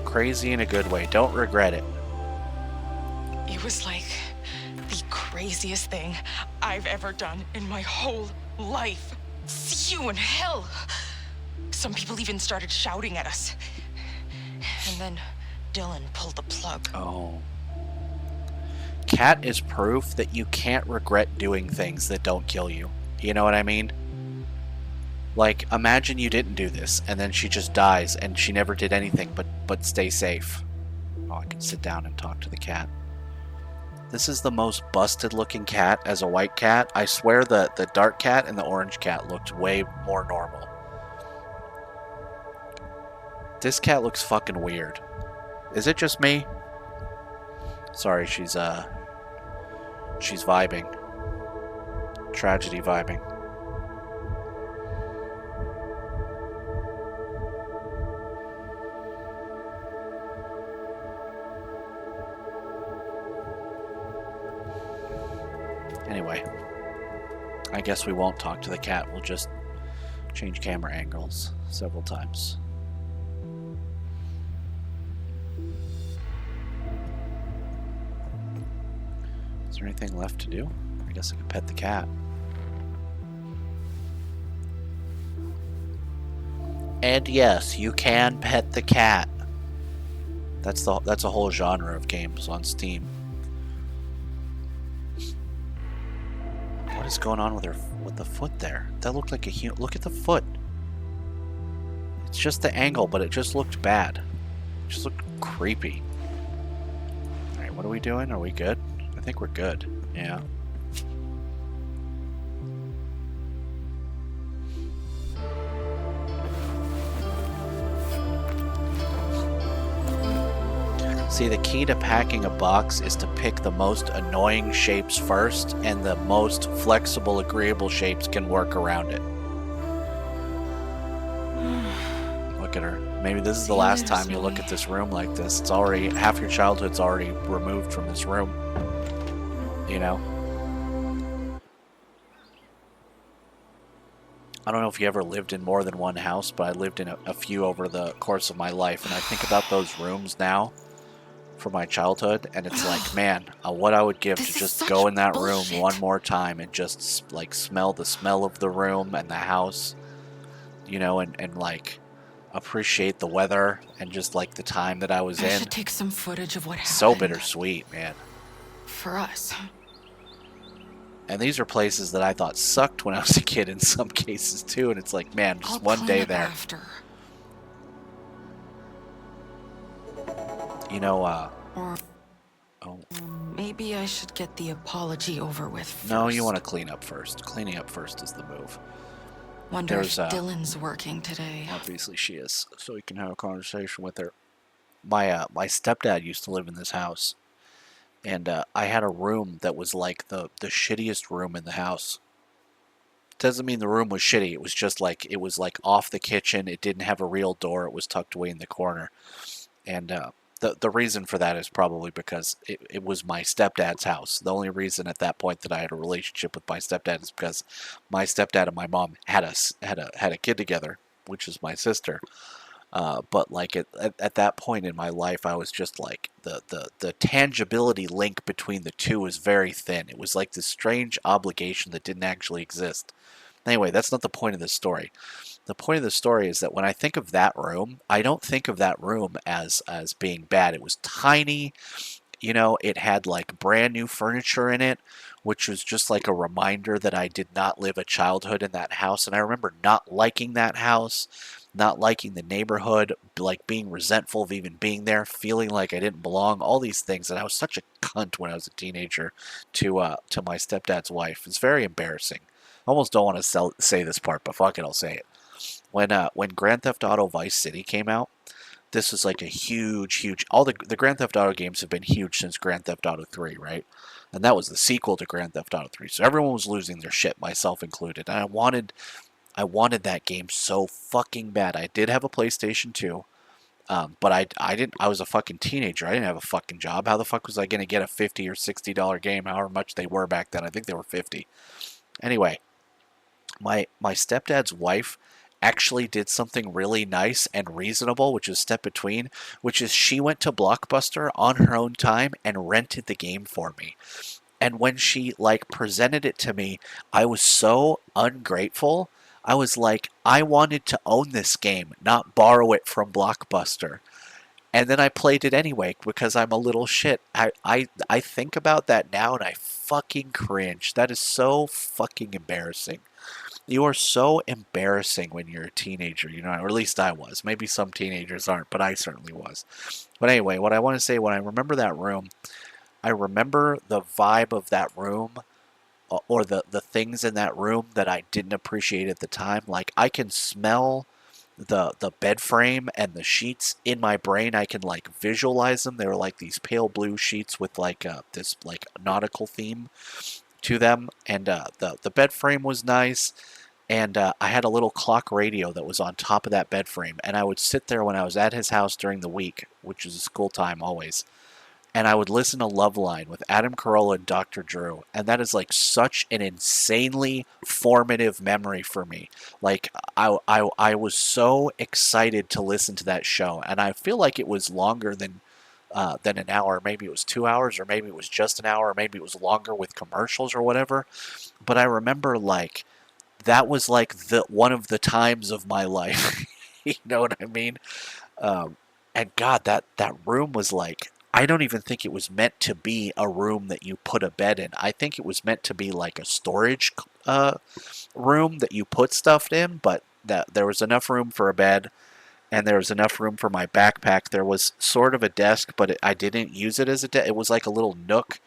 Crazy in a good way. Don't regret it.
It was like the craziest thing I've ever done in my whole life. See you in hell. Some people even started shouting at us. And then Dylan pulled the plug.
Oh. Cat is proof that you can't regret doing things that don't kill you. You know what I mean? Like, imagine you didn't do this, and then she just dies, and she never did anything but stay safe. Oh, I can sit down and talk to the cat. This is the most busted looking cat as a white cat. I swear the dark cat and the orange cat looked way more normal. This cat looks fucking weird. Is it just me? Sorry, she's vibing. Tragedy vibing. Anyway, I guess we won't talk to the cat. We'll just change camera angles several times. Is there anything left to do? I guess I could pet the cat. And yes, you can pet the cat. That's a whole genre of games on Steam. What is going on with the foot there? That looked like a human. Look at the foot. It's just the angle, but it just looked bad. It just looked creepy. All right, what are we doing? Are we good? I think we're good. Yeah. See, the key to packing a box is to pick the most annoying shapes first, and the most flexible, agreeable shapes can work around it. Look at her. Maybe this is the last time you look at this room like this. It's already, half your childhood's already removed from this room. You know? I don't know if you ever lived in more than one house, but I lived in a few over the course of my life, and I think about those rooms now from my childhood, and it's like, man, what I would give to just go in that room one more time and just like smell the smell of the room and the house, you know, and like appreciate the weather and just like the time that I was in.
I should take some footage of what happened.
So bittersweet, man.
For us.
And these are places that I thought sucked when I was a kid in some cases too, and it's like, man, just one day there.
After.
You know,
Or maybe I should get the apology over with first.
No, you want to clean up first. Cleaning up first is the move.
Wonder if Dylan's working today.
Obviously she is, so we can have a conversation with her. My stepdad used to live in this house, and I had a room that was like the shittiest room in the house. Doesn't mean the room was shitty. It was just like, it was like off the kitchen. It didn't have a real door. It was tucked away in the corner, and the reason for that is probably because it was my stepdad's house. The only reason at that point that I had a relationship with my stepdad is because my stepdad and my mom had a kid together, which is my sister. But like at that point in my life, I was just like the tangibility link between the two was very thin. It was like this strange obligation that didn't actually exist. Anyway, that's not the point of this story. The point of the story is that when I think of that room, I don't think of that room as being bad. It was tiny, you know, it had like brand new furniture in it, which was just like a reminder that I did not live a childhood in that house. And I remember not liking that house, not liking the neighborhood, like being resentful of even being there, feeling like I didn't belong, all these things. And I was such a cunt when I was a teenager to my stepdad's wife. It's very embarrassing. I almost don't want to say this part, but fuck it, I'll say it. When Grand Theft Auto Vice City came out, this was like a huge, all the Grand Theft Auto games have been huge since Grand Theft Auto 3, right? And that was the sequel to Grand Theft Auto 3. So everyone was losing their shit, myself included. And I wanted that game so fucking bad. I did have a PlayStation 2, but I was a fucking teenager. I didn't have a fucking job. How the fuck was I going to get a $50 or $60 game, however much they were back then? I think they were 50. Anyway, my stepdad's wife actually did something really nice and reasonable, which is step between, which is she went to Blockbuster on her own time and rented the game for me. And when she like presented it to me, I was so ungrateful. I was like, I wanted to own this game, not borrow it from Blockbuster. And then I played it anyway because I'm a little shit. I think about that now and I fucking cringe. That is so fucking embarrassing. You are so embarrassing when you're a teenager, you know, or at least I was. Maybe some teenagers aren't, but I certainly was. But anyway, what I want to say, when I remember that room, I remember the vibe of that room, or the things in that room that I didn't appreciate at the time. Like, I can smell the bed frame and the sheets in my brain. I can like visualize them. They were like these pale blue sheets with like this like nautical theme to them, and the bed frame was nice, and I had a little clock radio that was on top of that bed frame, and I would sit there when I was at his house during the week, which is school time always, and I would listen to Loveline with Adam Carolla and Dr. Drew, and that is like such an insanely formative memory for me. Like I was so excited to listen to that show, and I feel like it was longer than an hour. Maybe it was 2 hours, or maybe it was just an hour, or maybe it was longer with commercials or whatever. But I remember like that was like one of the times of my life. You know what I mean? And God, that room was like, I don't even think it was meant to be a room that you put a bed in. I think it was meant to be like a storage room that you put stuff in, but that there was enough room for a bed, and there was enough room for my backpack. There was sort of a desk, but I didn't use it as a desk. It was like a little nook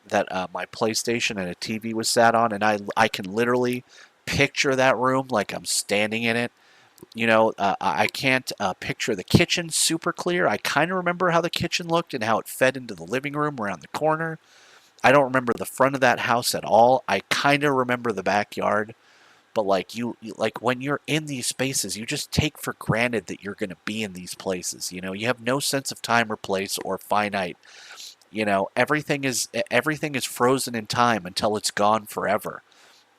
that my PlayStation and a TV was sat on, and I can literally picture that room like I'm standing in it. You know, I can't picture the kitchen super clear. I kind of remember how the kitchen looked and how it fed into the living room around the corner. I don't remember the front of that house at all. I kind of remember the backyard. But like you like when you're in these spaces, you just take for granted that you're going to be in these places. You know, you have no sense of time or place or finite. You know, everything is frozen in time until it's gone forever.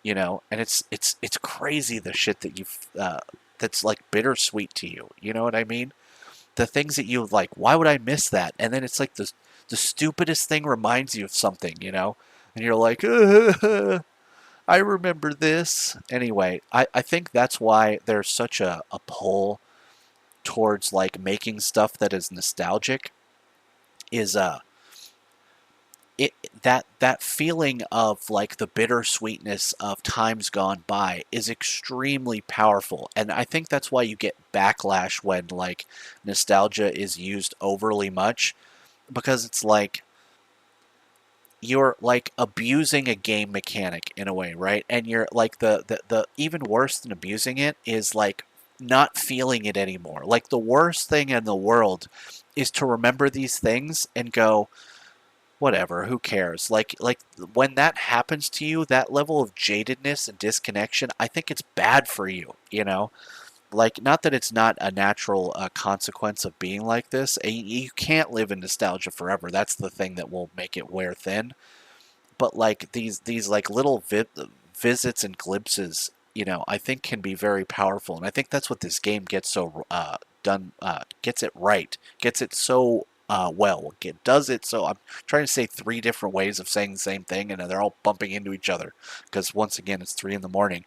You know, and it's crazy the shit that you've that's like bittersweet to you. You know what I mean? The things that you like, why would I miss that? And then it's like the stupidest thing reminds you of something, you know? And you're like, I remember this. Anyway, I think that's why there's such a pull towards like making stuff that is nostalgic. Is that feeling of like the bittersweetness of times gone by is extremely powerful, and I think that's why you get backlash when like nostalgia is used overly much, because it's like you're like abusing a game mechanic in a way, right? And you're like the even worse than abusing it is like not feeling it anymore. Like the worst thing in the world is to remember these things and go, whatever, who cares? Like when that happens to you, that level of jadedness and disconnection, I think it's bad for you, you know? Like, not that it's not a natural consequence of being like this. You can't live in nostalgia forever. That's the thing that will make it wear thin. But like these like little visits and glimpses, you know, I think can be very powerful. And I think that's what this game gets so gets it right, gets it so well. It does it so. I'm trying to say 3 different ways of saying the same thing, and they're all bumping into each other because once again it's 3 a.m.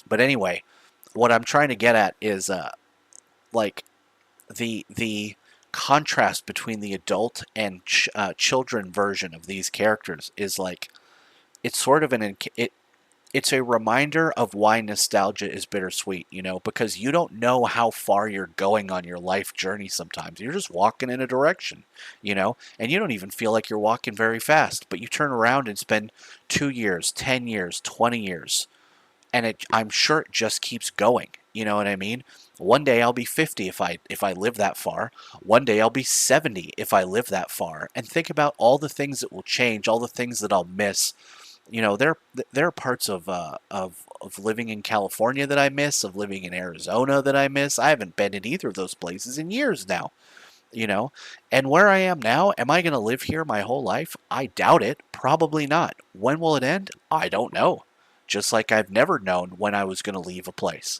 But anyway, what I'm trying to get at is like the contrast between the adult and children version of these characters is like, it's sort of it's a reminder of why nostalgia is bittersweet, you know, because you don't know how far you're going on your life journey sometimes. You're just walking in a direction, you know, and you don't even feel like you're walking very fast, but you turn around and spend 2 years, 10 years, 20 years, and I'm sure it just keeps going, you know what I mean? One day I'll be 50 if I live that far. One day I'll be 70 if I live that far. And think about all the things that will change, all the things that I'll miss. You know, there are parts of living in California that I miss, of living in Arizona that I miss. I haven't been in either of those places in years now, you know. And where I am now, am I going to live here my whole life? I doubt it. Probably not. When will it end? I don't know. Just like I've never known when I was going to leave a place,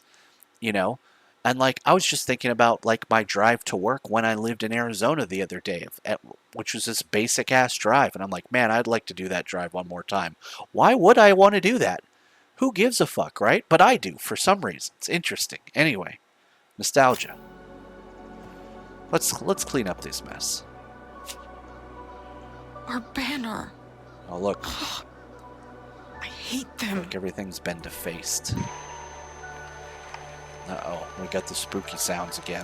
you know. And like, I was just thinking about like my drive to work when I lived in Arizona the other day, which was this basic ass drive. And I'm like, man, I'd like to do that drive one more time. Why would I want to do that? Who gives a fuck, right? But I do for some reason. It's interesting. Anyway, nostalgia. Let's clean up this mess.
Our banner.
Oh, look.
I hate them.
Look, everything's been defaced. Uh-oh, we got the spooky sounds again.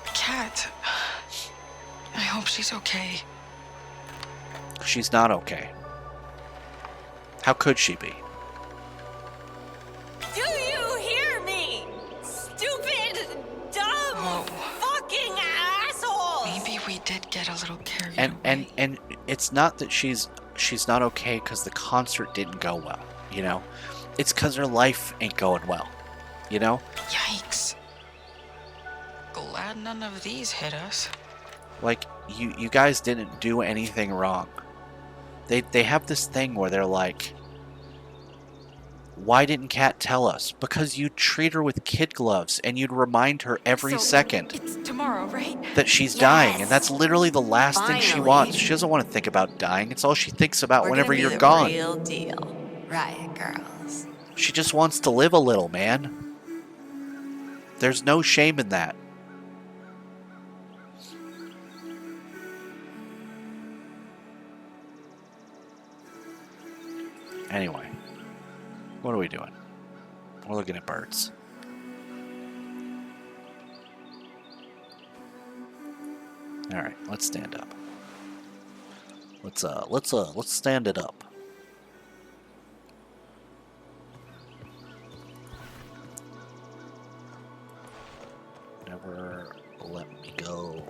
Kat. I hope she's okay.
She's not okay. How could she be?
Do you hear me? Stupid, dumb, fucking asshole!
Maybe we did get a little carried
away. And it's not that she's not okay because the concert didn't go well, you know? It's because her life ain't going well. You know?
Yikes. Glad none of these hit us.
Like, you guys didn't do anything wrong. They have this thing where they're like, why didn't Kat tell us? Because you'd treat her with kid gloves and you'd remind her every second
It's tomorrow, right?
that she's dying, and that's literally the last thing she wants. She doesn't want to think about dying. It's all she thinks about whenever you're gone.
Real deal. Right, girls.
She just wants to live a little, man. There's no shame in that. Anyway, what are we doing? We're looking at birds. All right, let's stand up. Let's stand it up. Never let me go.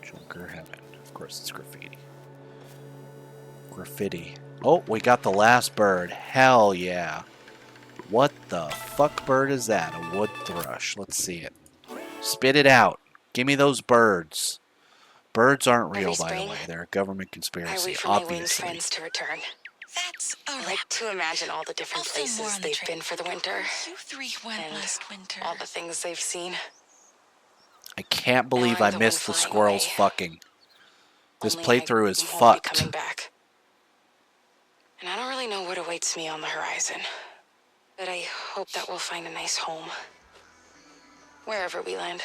Joker Heaven. Of course, it's graffiti. Graffiti. Oh, we got the last bird. Hell yeah. What the fuck bird is that? A wood thrush. Let's see it. Spit it out. Give me those birds. Birds aren't real, by the way. They're a government
I
conspiracy,
wait for my winged
obviously.
friends to return.
That's a
I
wrap.
like to imagine all the different
I'll film more
places
on the
they've
trip.
been for the winter.
You three went
And
last winter.
all the things they've seen.
I can't believe
Now
I
I'm the
missed the
one flying
squirrels
away.
fucking. This
Only
playthrough is
I won't be
fucked.
coming back. And I don't really know what awaits me on the horizon. But I hope that we'll find a nice home. Wherever we land.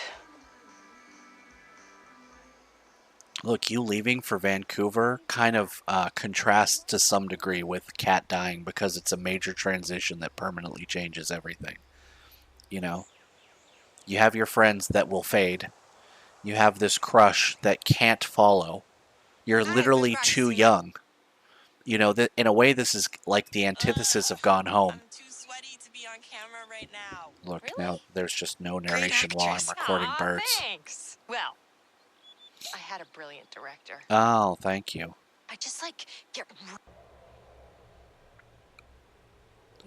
Look, you leaving for Vancouver kind of contrasts to some degree with Kat dying because it's a major transition that permanently changes everything. You know? You have your friends that will fade. You have this crush that can't follow. You're literally too young. You know, in a way, this is like the antithesis of Gone Home.
I'm too sweaty to be on camera right now.
Look, now there's just no narration while I'm recording birds.
Thanks. Well, I had a brilliant director.
Oh, thank you.
I just get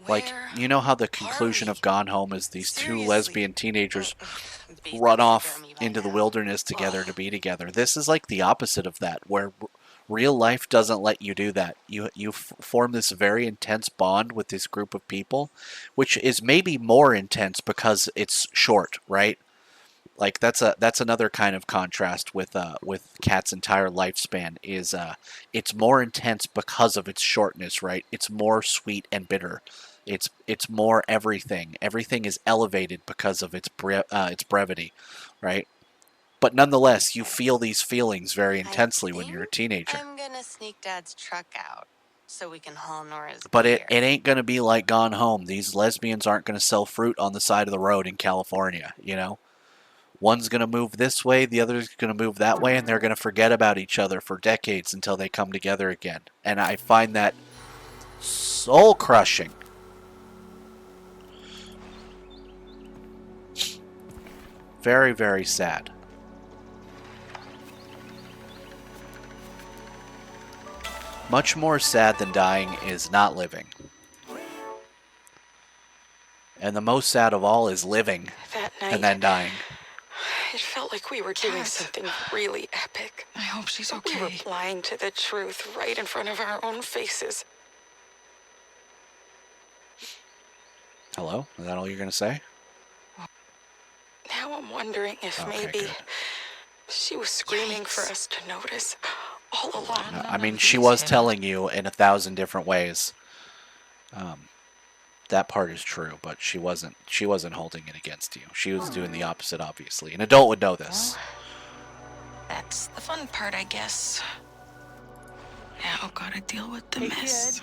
Like, you know how the conclusion of Gone Home is these two lesbian teenagers run off into the wilderness together to be together? This is like the opposite of that, where real life doesn't let you do that. You form this very intense bond with this group of people, which is maybe more intense because it's short, right? Like that's another kind of contrast with Kat's entire lifespan is it's more intense because of its shortness, right? It's more sweet and bitter. It's more everything. Everything is elevated because of its brevity, right? But nonetheless, you feel these feelings very intensely when you're a teenager.
I'm gonna sneak Dad's truck out so we can haul Nora's
But
beer.
it ain't gonna be like Gone Home. These lesbians aren't gonna sell fruit on the side of the road in California, you know? One's going to move this way, the other's going to move that way, and they're going to forget about each other for decades until they come together again. And I find that soul-crushing. Very, very sad. Much more sad than dying is not living. And the most sad of all is living
That night,
and then dying.
it felt like we were doing something really epic.
I hope she's
We
okay.
were blind to the truth right in front of our own faces.
Hello? Is that all you're going to say?
Now I'm wondering if
Okay,
maybe
good.
she was screaming for us to notice all along.
I mean, she was telling you in 1,000 different ways. That part is true, but she wasn't holding it against you. She was doing the opposite, obviously. An adult would know this.
That's the fun part, I guess. Now gotta deal with the mess.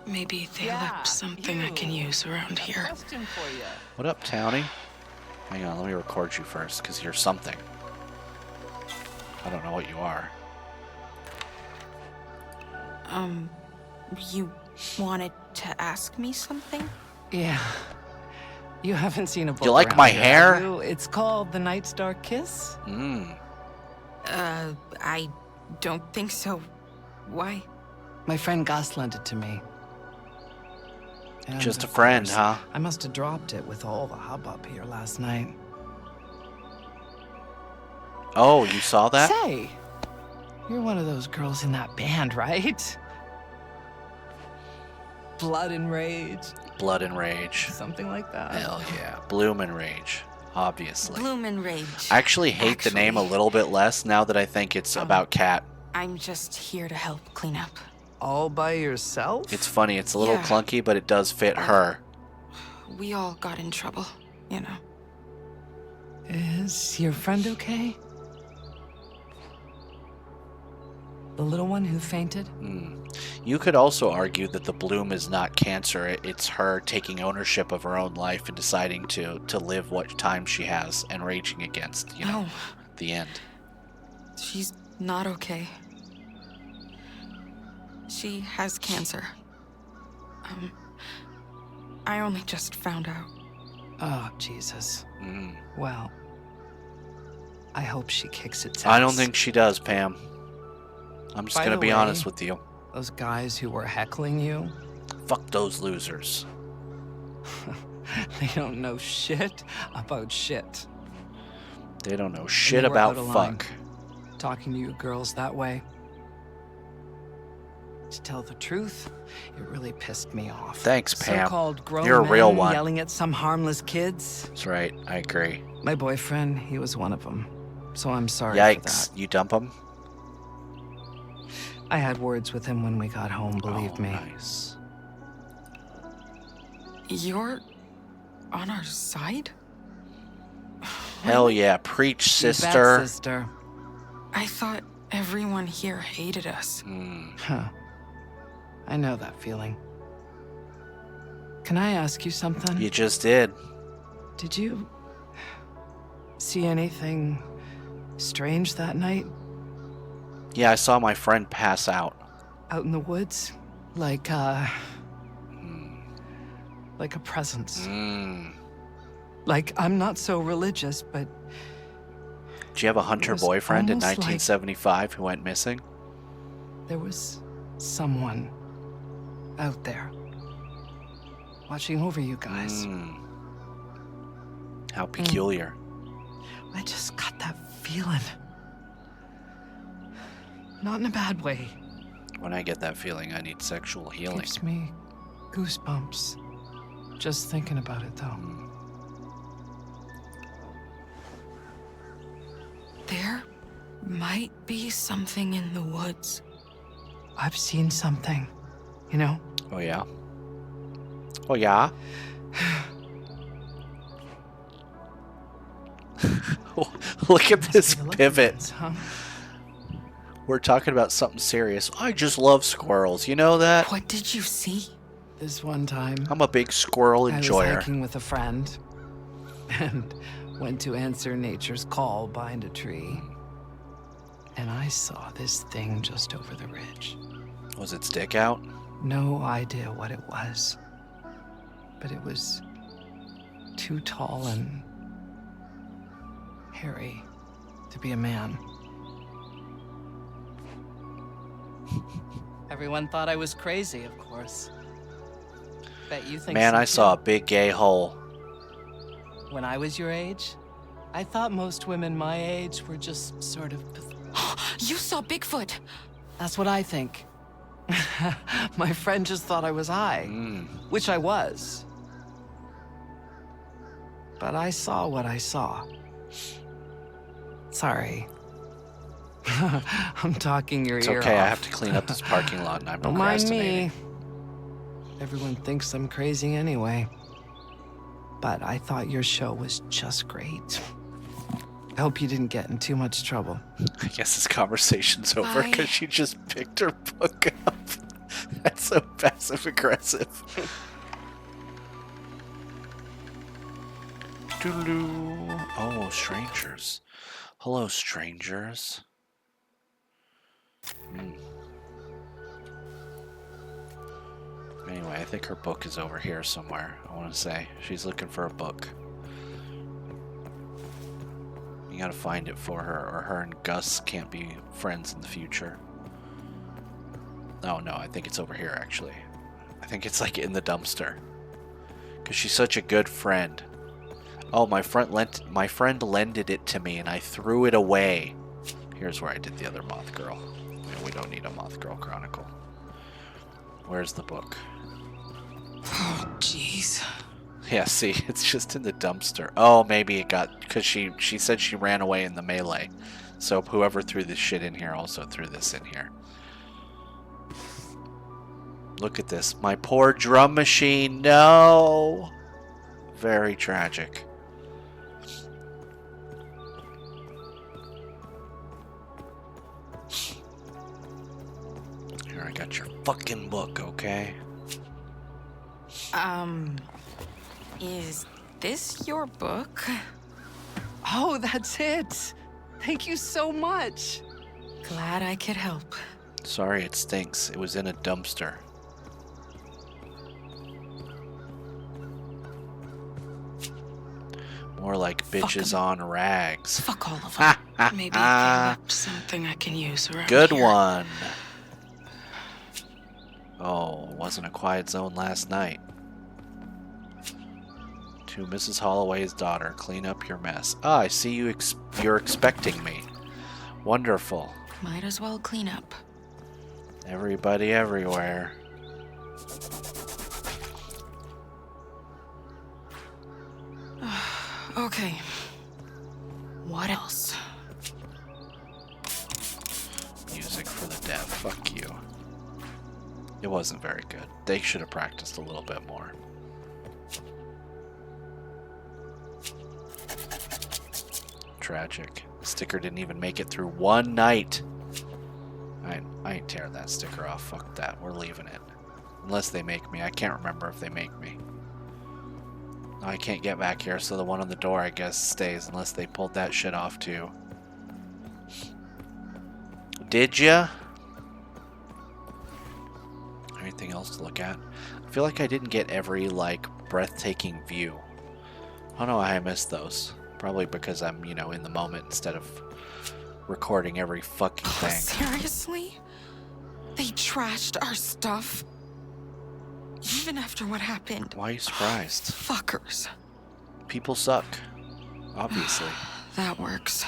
Maybe they left something I can use around here.
Question for you.
What up, Townie? Hang on, let me record you first, because you're something. I don't know what you are.
You wanted to ask me something?
Yeah. You haven't seen a book.
You like
around
my
here,
hair?
have you? It's called The Night's Dark Kiss.
I don't think so. Why?
My friend Gus lent it to me. And
Just a
of
friend,
course,
huh?
I must have dropped it with all the hubbub here last night.
Oh, you saw that?
Say, you're one of those girls in that band, right? Blood and Rage.
Blood and Rage.
Something like that.
Hell yeah. Bloom and Rage, obviously.
Bloom and Rage.
I actually hate the name a little bit less now that I think it's about Kat.
I'm just here to help clean up.
All by yourself?
It's funny. It's a little
Yeah.
clunky, but it does fit her.
We all got in trouble, you know.
Is your friend okay? The little one who fainted?
You could also argue that the bloom is not cancer. It's her taking ownership of her own life and deciding to live what time she has and raging against, you know, the end.
She's not okay. She has cancer. I only just found out.
Oh, Jesus. Well, I hope she kicks its ass.
I don't think she does, Pam. I'm just
By
going to
the
be
way,
honest with you.
Those guys who were heckling you,
Fuck those losers.
they don't know shit about shit.
They don't know
And
shit
they were
about
out of line,
fuck.
talking to you girls that way. To tell the truth, it really pissed me off.
Thanks, Pam.
So-called grown
You're a real
men
one.
yelling at some harmless kids.
That's right. I agree.
My boyfriend, he was one of them. So I'm sorry for
Yikes.
that.
You dump him?
I had words with him when we got home, believe me.
Nice.
You're on our side?
Hell yeah. Preach,
You bet,
sister.
sister.
I thought everyone here hated us.
Huh. I know that feeling. Can I ask you something?
You just did.
Did you see anything strange that night?
Yeah, I saw my friend pass out.
Out in the woods? Like a presence. Like, I'm not so religious, but
Did you have a hunter
was
boyfriend in
almost like-
1975 who went missing?
there was someone out there watching over you guys.
How peculiar.
I just got that feeling. Not in a bad way.
When I get that feeling, I need sexual healing.
Gives me goosebumps. Just thinking about it, though.
There might be something in the woods.
I've seen something, you know?
Oh, yeah? Oh, yeah? Look at this pivot.
Huh?
We're talking about something serious. I just love squirrels. You know that?
What did you see?
This one time,
I'm a big squirrel
I was
enjoyer.
hiking with a friend and went to answer nature's call behind a tree. And I saw this thing just over the ridge.
Was its dick out?
No idea what it was, but it was too tall and hairy to be a man. Everyone thought I was crazy, of course. Bet you think
Man,
so
I saw a
too.
big gay hole.
When I was your age, I thought most women my age were just sort of
You saw Bigfoot!
That's what I think. My friend just thought I was high, which I was. But I saw what I saw. Sorry. I'm talking your
It's
ear
okay,
off.
I have to clean up this parking lot and I'm
Don't mind
procrastinating.
me. Everyone thinks I'm crazy anyway. But I thought your show was just great. I hope you didn't get in too much trouble.
I guess this conversation's over
Bye.
because she just picked her book up. That's so passive aggressive. Doodaloo. Oh, strangers. Hello, strangers. Anyway, I think her book is over here somewhere. I want to say she's looking for a book. You gotta find it for her, or her and Gus can't be friends in the future. Oh no, I think it's over here actually. I think it's like in the dumpster. Because she's such a good friend. Oh, my friend lended it to me, and I threw it away. Here's where I did the other Moth Girl. Yeah, we don't need a Moth Girl Chronicle. Where's the book?
Oh, jeez.
Yeah, see, it's just in the dumpster. Oh, maybe it got... Because she said she ran away in the melee. So whoever threw this shit in here also threw this in here. Look at this. My poor drum machine. No! Very tragic. Here, I got your fucking book, okay?
Is this your book?
Oh, that's it. Thank you so much.
Glad I could help.
Sorry, it stinks. It was in a dumpster. More like bitches on rags.
Fuck all of them. Maybe you can up something I can use around
Good
here.
one. Oh, wasn't a quiet zone last night. To Mrs. Holloway's daughter, clean up your mess. Ah, I see you're expecting me. Wonderful.
Might as well clean up.
Everybody everywhere.
Okay. What else?
Music for the deaf. Fuck you. It wasn't very good. They should have practiced a little bit more. Tragic. The sticker didn't even make it through one night. I ain't tearing that sticker off. Fuck that. We're leaving it. Unless they make me. I can't remember if they make me. I can't get back here, so the one on the door, I guess, stays unless they pulled that shit off too. Did ya? Anything else to look at? I feel like I didn't get every, like, breathtaking view. I don't know why I missed those. Probably because I'm, you know, in the moment instead of recording every fucking thing.
Seriously? They trashed our stuff? Even after what happened?
Why are you surprised?
Fuckers.
People suck. Obviously.
That works.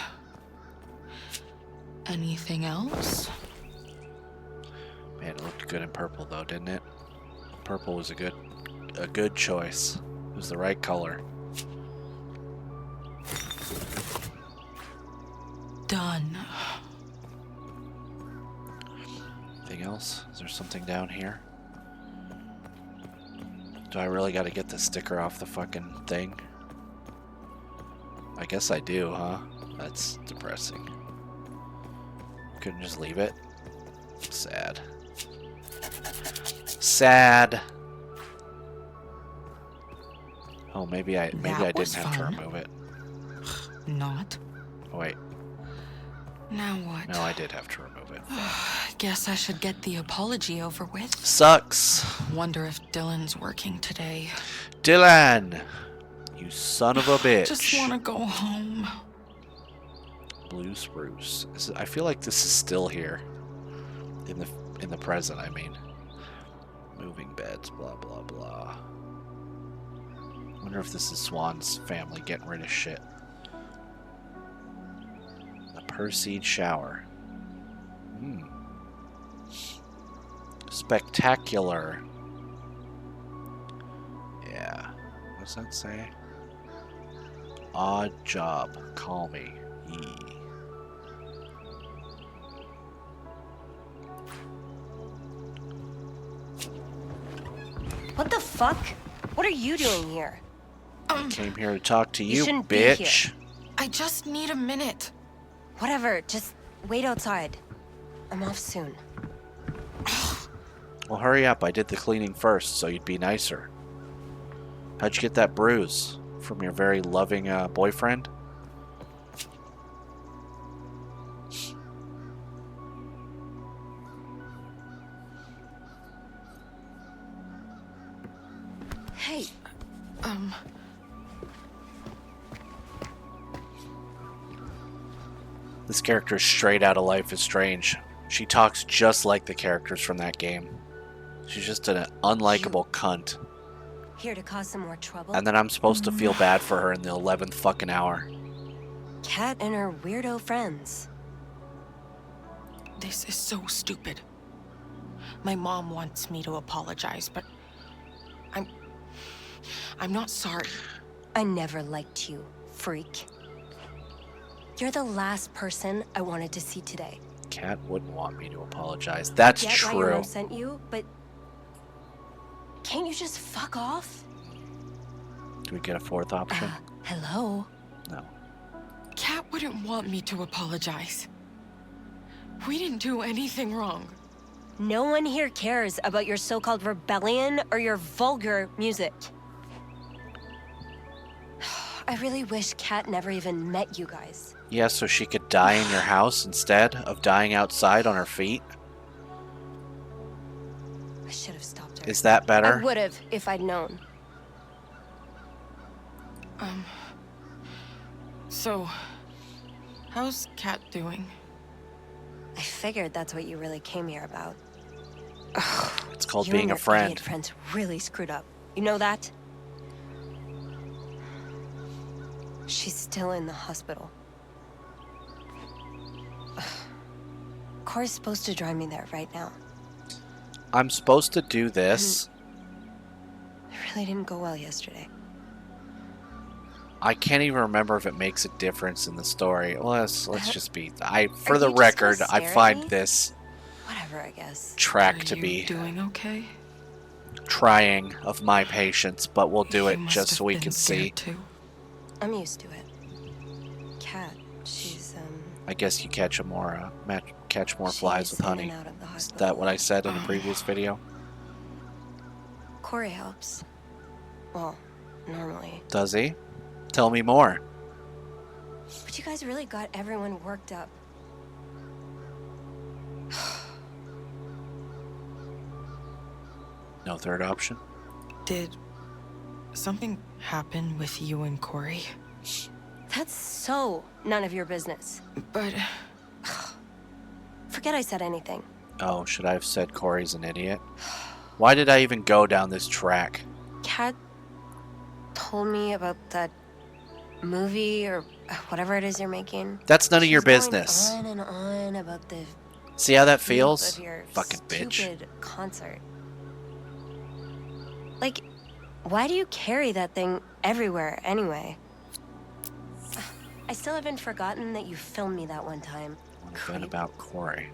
Anything else?
Man, it looked good in purple though, didn't it? Purple was a good choice. It was the right color.
Done.
Anything else? Is there something down here? Do I really got to get the sticker off the fucking thing? I guess I do, huh? That's depressing. Couldn't just leave it? Sad. Sad. Oh, maybe I didn't have to remove it.
Not.
Oh, wait.
Now what?
No, I did have to remove it.
Guess I should get the apology over with.
Sucks.
Wonder if Dylan's working today.
Dylan! You son of a bitch.
Just want to go home.
Blue spruce. I feel like this is still here. In the present, I mean. Moving beds, blah, blah, blah. Wonder if this is Swan's family getting rid of shit. A Perseid shower. Spectacular. Yeah. What does that say? Odd job. Call me. Yee.
What the fuck? What are you doing here?
I came here to talk to you,
shouldn't be
bitch.
here.
I just need a minute.
Whatever, just wait outside. I'm off soon.
Well, hurry up. I did the cleaning first, so you'd be nicer. How'd you get that bruise? From your very loving boyfriend?
Hey.
This character is straight out of Life is Strange. She talks just like the characters from that game. She's just an unlikable cunt.
Here to cause some more trouble?
And then I'm supposed to feel bad for her in the 11th fucking hour.
Kat and her weirdo friends.
This is so stupid. My mom wants me to apologize, but I'm not sorry.
I never liked you, freak. You're the last person I wanted to see today.
Kat wouldn't want me to apologize. That's
I get why your
true.
mom sent you, but can't you just fuck off?
Do we get a fourth option?
Hello?
No.
Kat wouldn't want me to apologize. We didn't do anything wrong.
No one here cares about your so-called rebellion or your vulgar music. I really wish Kat never even met you guys.
Yeah, so she could die in your house instead of dying outside on her feet?
I should have stopped her.
Is that better?
I would have if I'd known.
So, how's Kat doing?
I figured that's what you really came here about.
It's called
You
being
and
a
your
friend.
idiot friends really screwed up. You know that? She's still in the hospital. Corey's supposed to drive me there right now.
I'm supposed to do this.
It really didn't go well yesterday.
I can't even remember if it makes a difference in the story. Well, let's just be. For
Are
the
you just
record,
gonna
I
stare at
find
me?
this
Whatever, I guess.
track to be
Doing okay?
trying of my patience, but we'll do
You
it
must
just
have
so we
been
can
scared
see.
too.
I'm used to it. Kat, she's
I guess you catch more flies with
She's in
honey.
and out of the
Is
hospital.
that what I said in the previous video?
Corey helps. Well, normally.
Does he? Tell me more.
But you guys really got everyone worked up.
No third option?
Did something happen with you and Corey?
That's so none of your business.
But
Forget I said anything.
Oh, should I have said Corey's an idiot? Why did I even go down this track?
Kat told me about that movie or whatever it is you're making.
That's none of your
She's going
business.
On and on about the
See how that
scoop
feels?
of your
Fucking bitch.
stupid concert. Like, why do you carry that thing everywhere anyway? I still haven't forgotten that you filmed me that one time.
What event about Corey?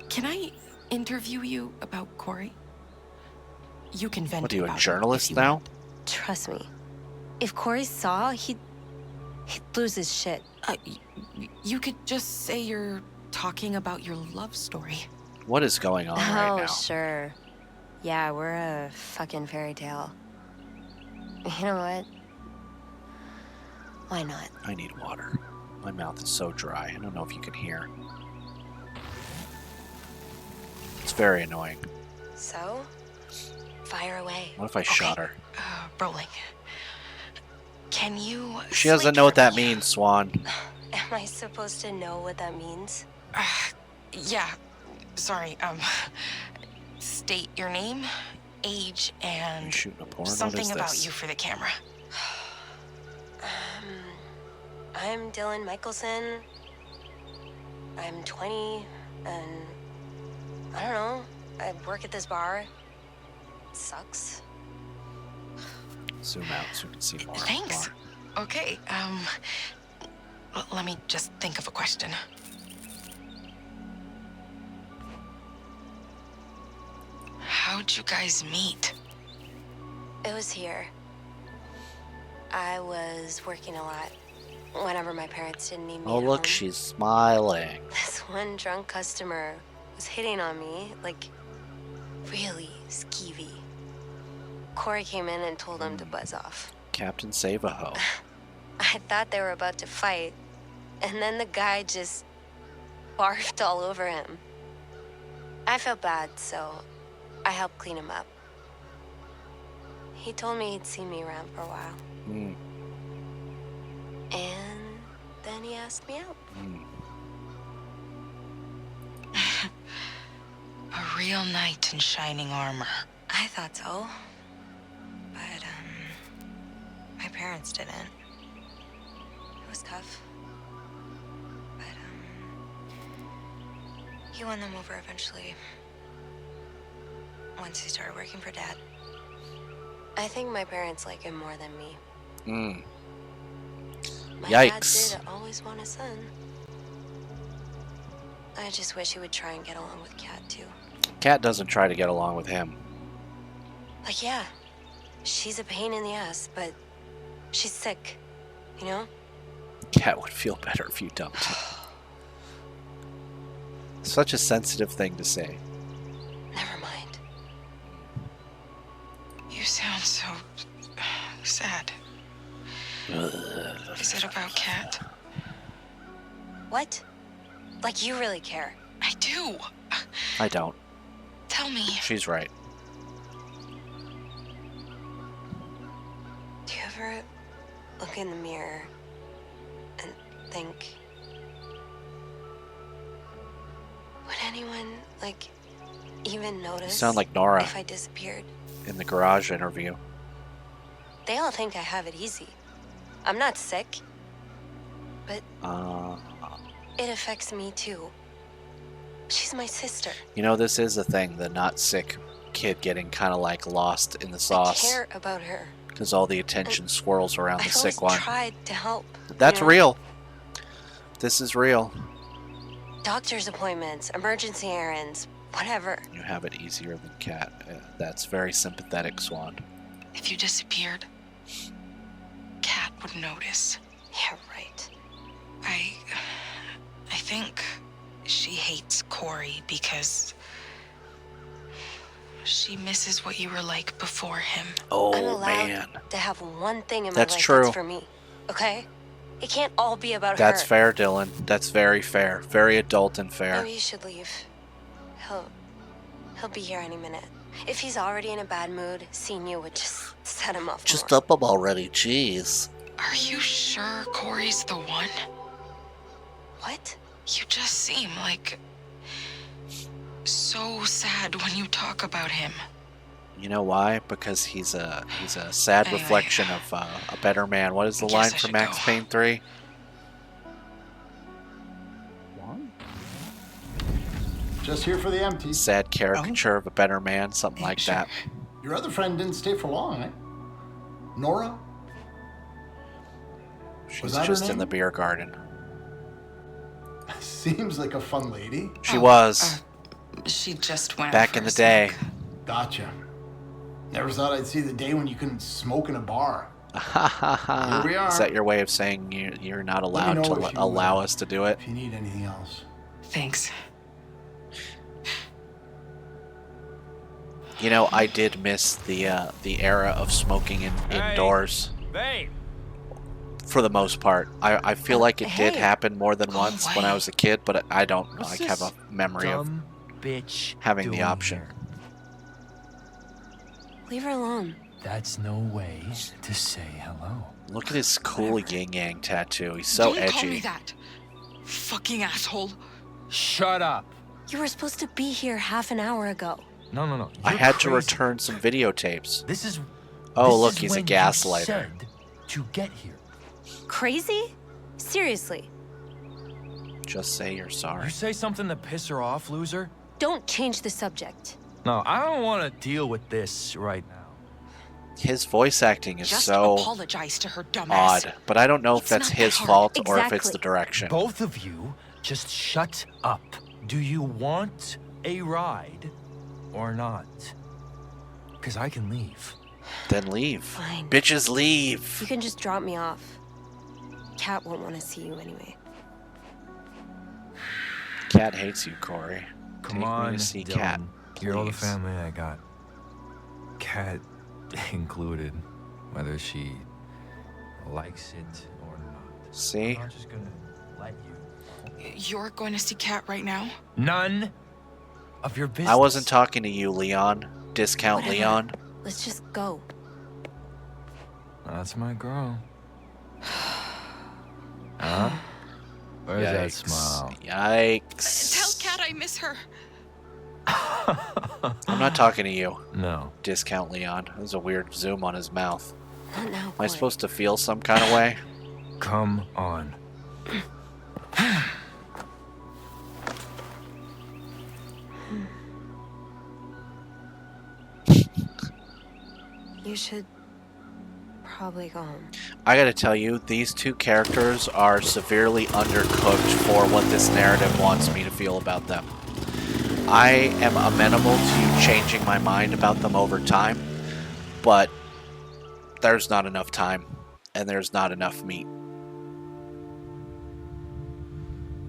can I interview you about Corey? You can vent
What are you, a
about it
journalist
if you
now?
want.
Trust me. If Corey saw, he'd lose his shit.
You could just say you're talking about your love story.
What is going on right
Oh,
now?
sure. Yeah, we're a fucking fairy tale. You know what? Why not?
I need water. My mouth is so dry. I don't know if you can hear. It's very annoying.
So, fire away.
What if I shot her?
Rolling. Can you...
She doesn't know what that means, Swan.
Am I supposed to know what that means?
Yeah. Sorry, state your name, age, and
shooting a porn? What
something
is
about
this?
you for the camera.
I'm Dylan Michelson. I'm 20, and I don't know. I work at this bar. It sucks.
Zoom out so we can see more.
Thanks. Okay, let me just think of a question. How'd you guys meet?
It was here. I was working a lot. Whenever my parents didn't need me.
Oh,
at
look,
home.
she's smiling.
This one drunk customer was hitting on me, like, really skeevy. Corey came in and told him to buzz off.
Captain Save-A-Ho.
I thought they were about to fight, and then the guy just barfed all over him. I felt bad, so I helped clean him up. He told me he'd seen me around for a while. And then he asked me out.
A real knight in shining armor.
I thought so. parents didn't. It was tough. But, he won them over eventually. Once he started working for Dad. I think my parents like him more than me. My
Yikes.
dad did always want a son. I just wish he would try and get along with Kat, too.
Kat doesn't try to get along with him.
Like, yeah, she's a pain in the ass, but she's sick, you know?
Kat would feel better if you dumped him. Such a sensitive thing to say.
Never mind.
You sound so sad. Is it about Kat?
What? Like, you really care?
I do.
I don't.
Tell me.
She's right.
Do you ever look in the mirror and think, would anyone, like, even notice
You sound like Nora
if I disappeared?
in the garage interview.
They all think I have it easy. I'm not sick, but it affects me too. She's my sister.
You know, this is a thing, the not sick kid getting kind of like lost in the
I
sauce.
care about her.
Because all the attention swirls around the
I've
sick
always
one.
tried to help.
That's
you know?
real. This is real.
Doctor's appointments, emergency errands, whatever.
You have it easier than Kat. That's very sympathetic, Swan.
If you disappeared, Kat would notice.
Yeah, right.
I think she hates Corey because she misses what you were like before him.
I'm
Oh,
allowed
man.
to have one thing in my
That's
life
true.
that's for me, okay? It can't all be about
That's
her.
fair, Dylan. That's very fair. Very adult and fair.
Maybe you should leave. He'll be here any minute. If he's already in a bad mood, seeing you would just set him off more.
up him already, jeez.
Are you sure Corey's the one?
What?
You just seem like so sad when you talk about him.
You know why? Because he's a sad
Anyway.
reflection of a better man. What is the
Guess
line
I
from
should
Max
go.
Payne 3?
Just here for the empties.
Sad caricature of a better man, something like that.
Your other friend didn't stay for long, eh? Nora?
She's
that her
just in
name?
the beer garden.
Seems like a fun lady.
She was.
She just went
Back
for
in
a
the day.
smoke.
Gotcha. Never thought I'd see the day when you couldn't smoke in a bar. Here we are.
Is that your way of saying you're not allowed
know
to
if you,
allow us to do it?
If you need anything else.
Thanks.
You know, I did miss the era of smoking indoors.
Babe.
For the most part. I feel like it did
hey.
happen more than once when I was a kid, but I don't know. I
What's
have a
this
memory of
dumb bitch
having the
doing
option.
here?
Leave her alone.
That's no way to say hello.
Look at his cool yin yang tattoo. He's so
Don't call me
edgy.
that. Fucking asshole.
Shut up.
You were supposed to be here half an hour ago.
No.
I
You're
had to
crazy.
return some videotapes.
This is.
Oh,
this
look,
is
he's a
when you
gaslighter.
said to get here.
Crazy? Seriously.
Just say you're
You
sorry.
say something to piss her off, loser?
Don't change the subject.
No, I don't want to deal with this right now.
His voice acting is
Just
so
apologize to her dumbass.
odd, but I don't know if
It's
that's
not that
his
hard.
fault or if it's
Exactly.
the direction.
Both of you, just shut up. Do you want a ride or not? Because I can leave.
Then leave.
Fine.
Bitches, leave.
You can just drop me off. Kat won't want to see you anyway.
Cat hates you, Corey.
Come
Take me
on,
to see
Dylan.
Cat.
You're all the
please.
family I got. Cat included, whether she likes it or not.
See?
I'm not just gonna let you.
You're going to see Kat right now?
None of your business.
I wasn't talking to you, Leon. Discount
Whatever.
Leon.
Let's just go.
That's my girl. Huh? Where's that
Yikes.
smile?
Yikes.
Tell Kat I miss her.
I'm not talking to you.
No.
Discount Leon. There's a weird zoom on his mouth.
Not now.
Am I supposed to feel some kind of way?
Come on.
You should probably go home.
I gotta tell you, these two characters are severely undercooked for what this narrative wants me to feel about them. I am amenable to changing my mind about them over time, but there's not enough time, and there's not enough meat.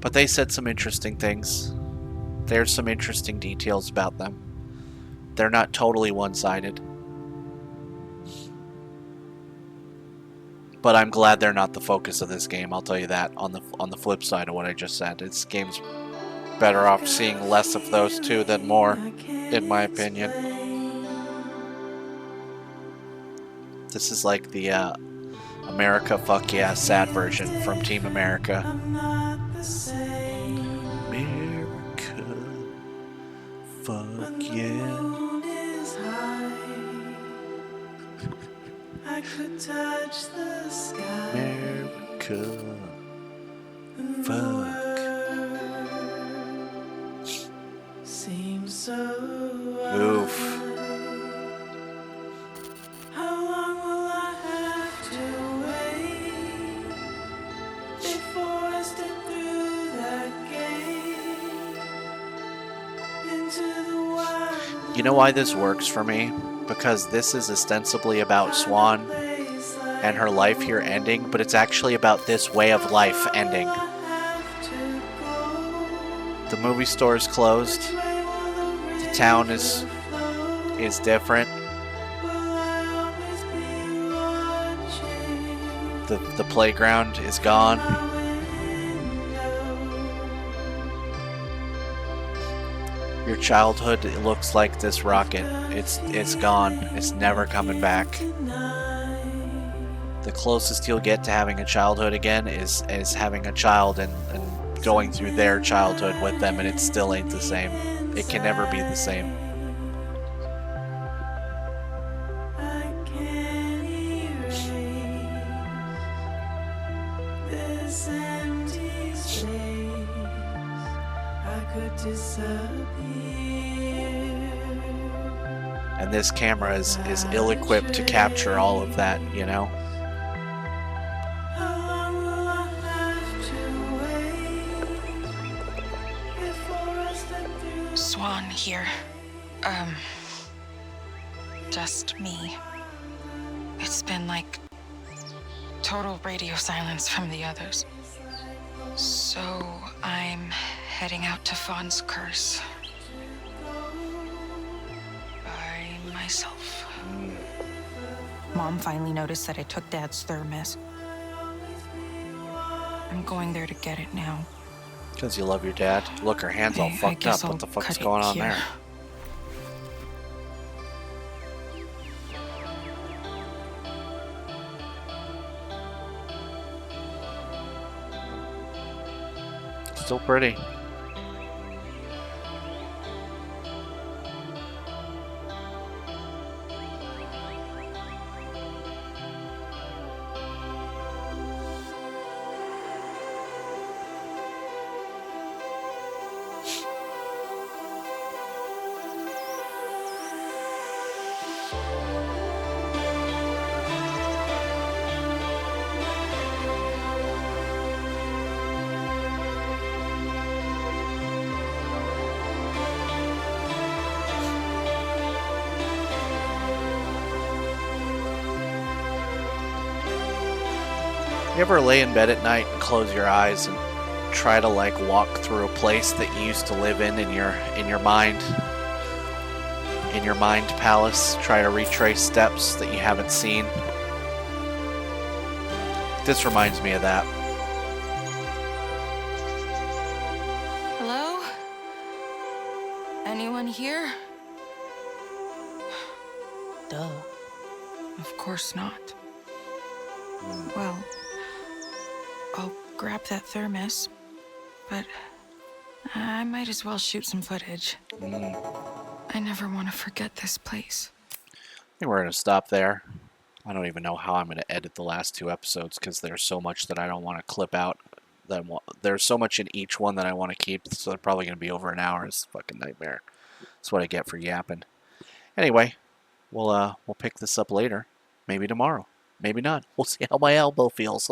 But they said some interesting things. There's some interesting details about them. They're not totally one-sided. But I'm glad they're not the focus of this game, I'll tell you that, on the flip side of what I just said. This game's better off seeing less of those two than more, in my opinion. This is like the America Fuck Yeah sad version from Team America. America Fuck Yeah.
I could touch the sky.
America Fuck.
Seems so
Oof.
How long will I have to wait before I step through that gate into the wild?
You know why this works for me? Because this is ostensibly about Swan and her life here ending, but it's actually about this way of life ending. The movie store is closed. The town is different. The playground is gone. Your childhood, it looks like this rocket. It's gone. It's never coming back. The closest you'll get to having a childhood again is having a child and going through their childhood with them, and it still ain't the same. It can never be the same.
This empty space, I could disappear.
And this camera is ill-equipped to capture all of that, you know?
Swan here. Just me. It's been like total radio silence from the others. So I'm heading out to Fawn's Curse. By myself. Mom finally noticed that I took Dad's thermos. I'm going there to get it now.
Because you love your dad. Look, her hand's all fucked up. What the fuck is going on there? Still pretty. You ever lay in bed at night and close your eyes and try to like walk through a place that you used to live in your mind palace, try to retrace steps that you haven't seen? This reminds me of that.
Hello? Anyone here? Duh. Of course not. Well, I'll grab that thermos, but I might as well shoot some footage. I never want to forget this place.
I think we're going to stop there. I don't even know how I'm going to edit the last 2 episodes because there's so much that I don't want to clip out. There's so much in each one that I want to keep, so they're probably going to be over an hour. It's a fucking nightmare. That's what I get for yapping. Anyway, we'll pick this up later. Maybe tomorrow. Maybe not. We'll see how my elbow feels.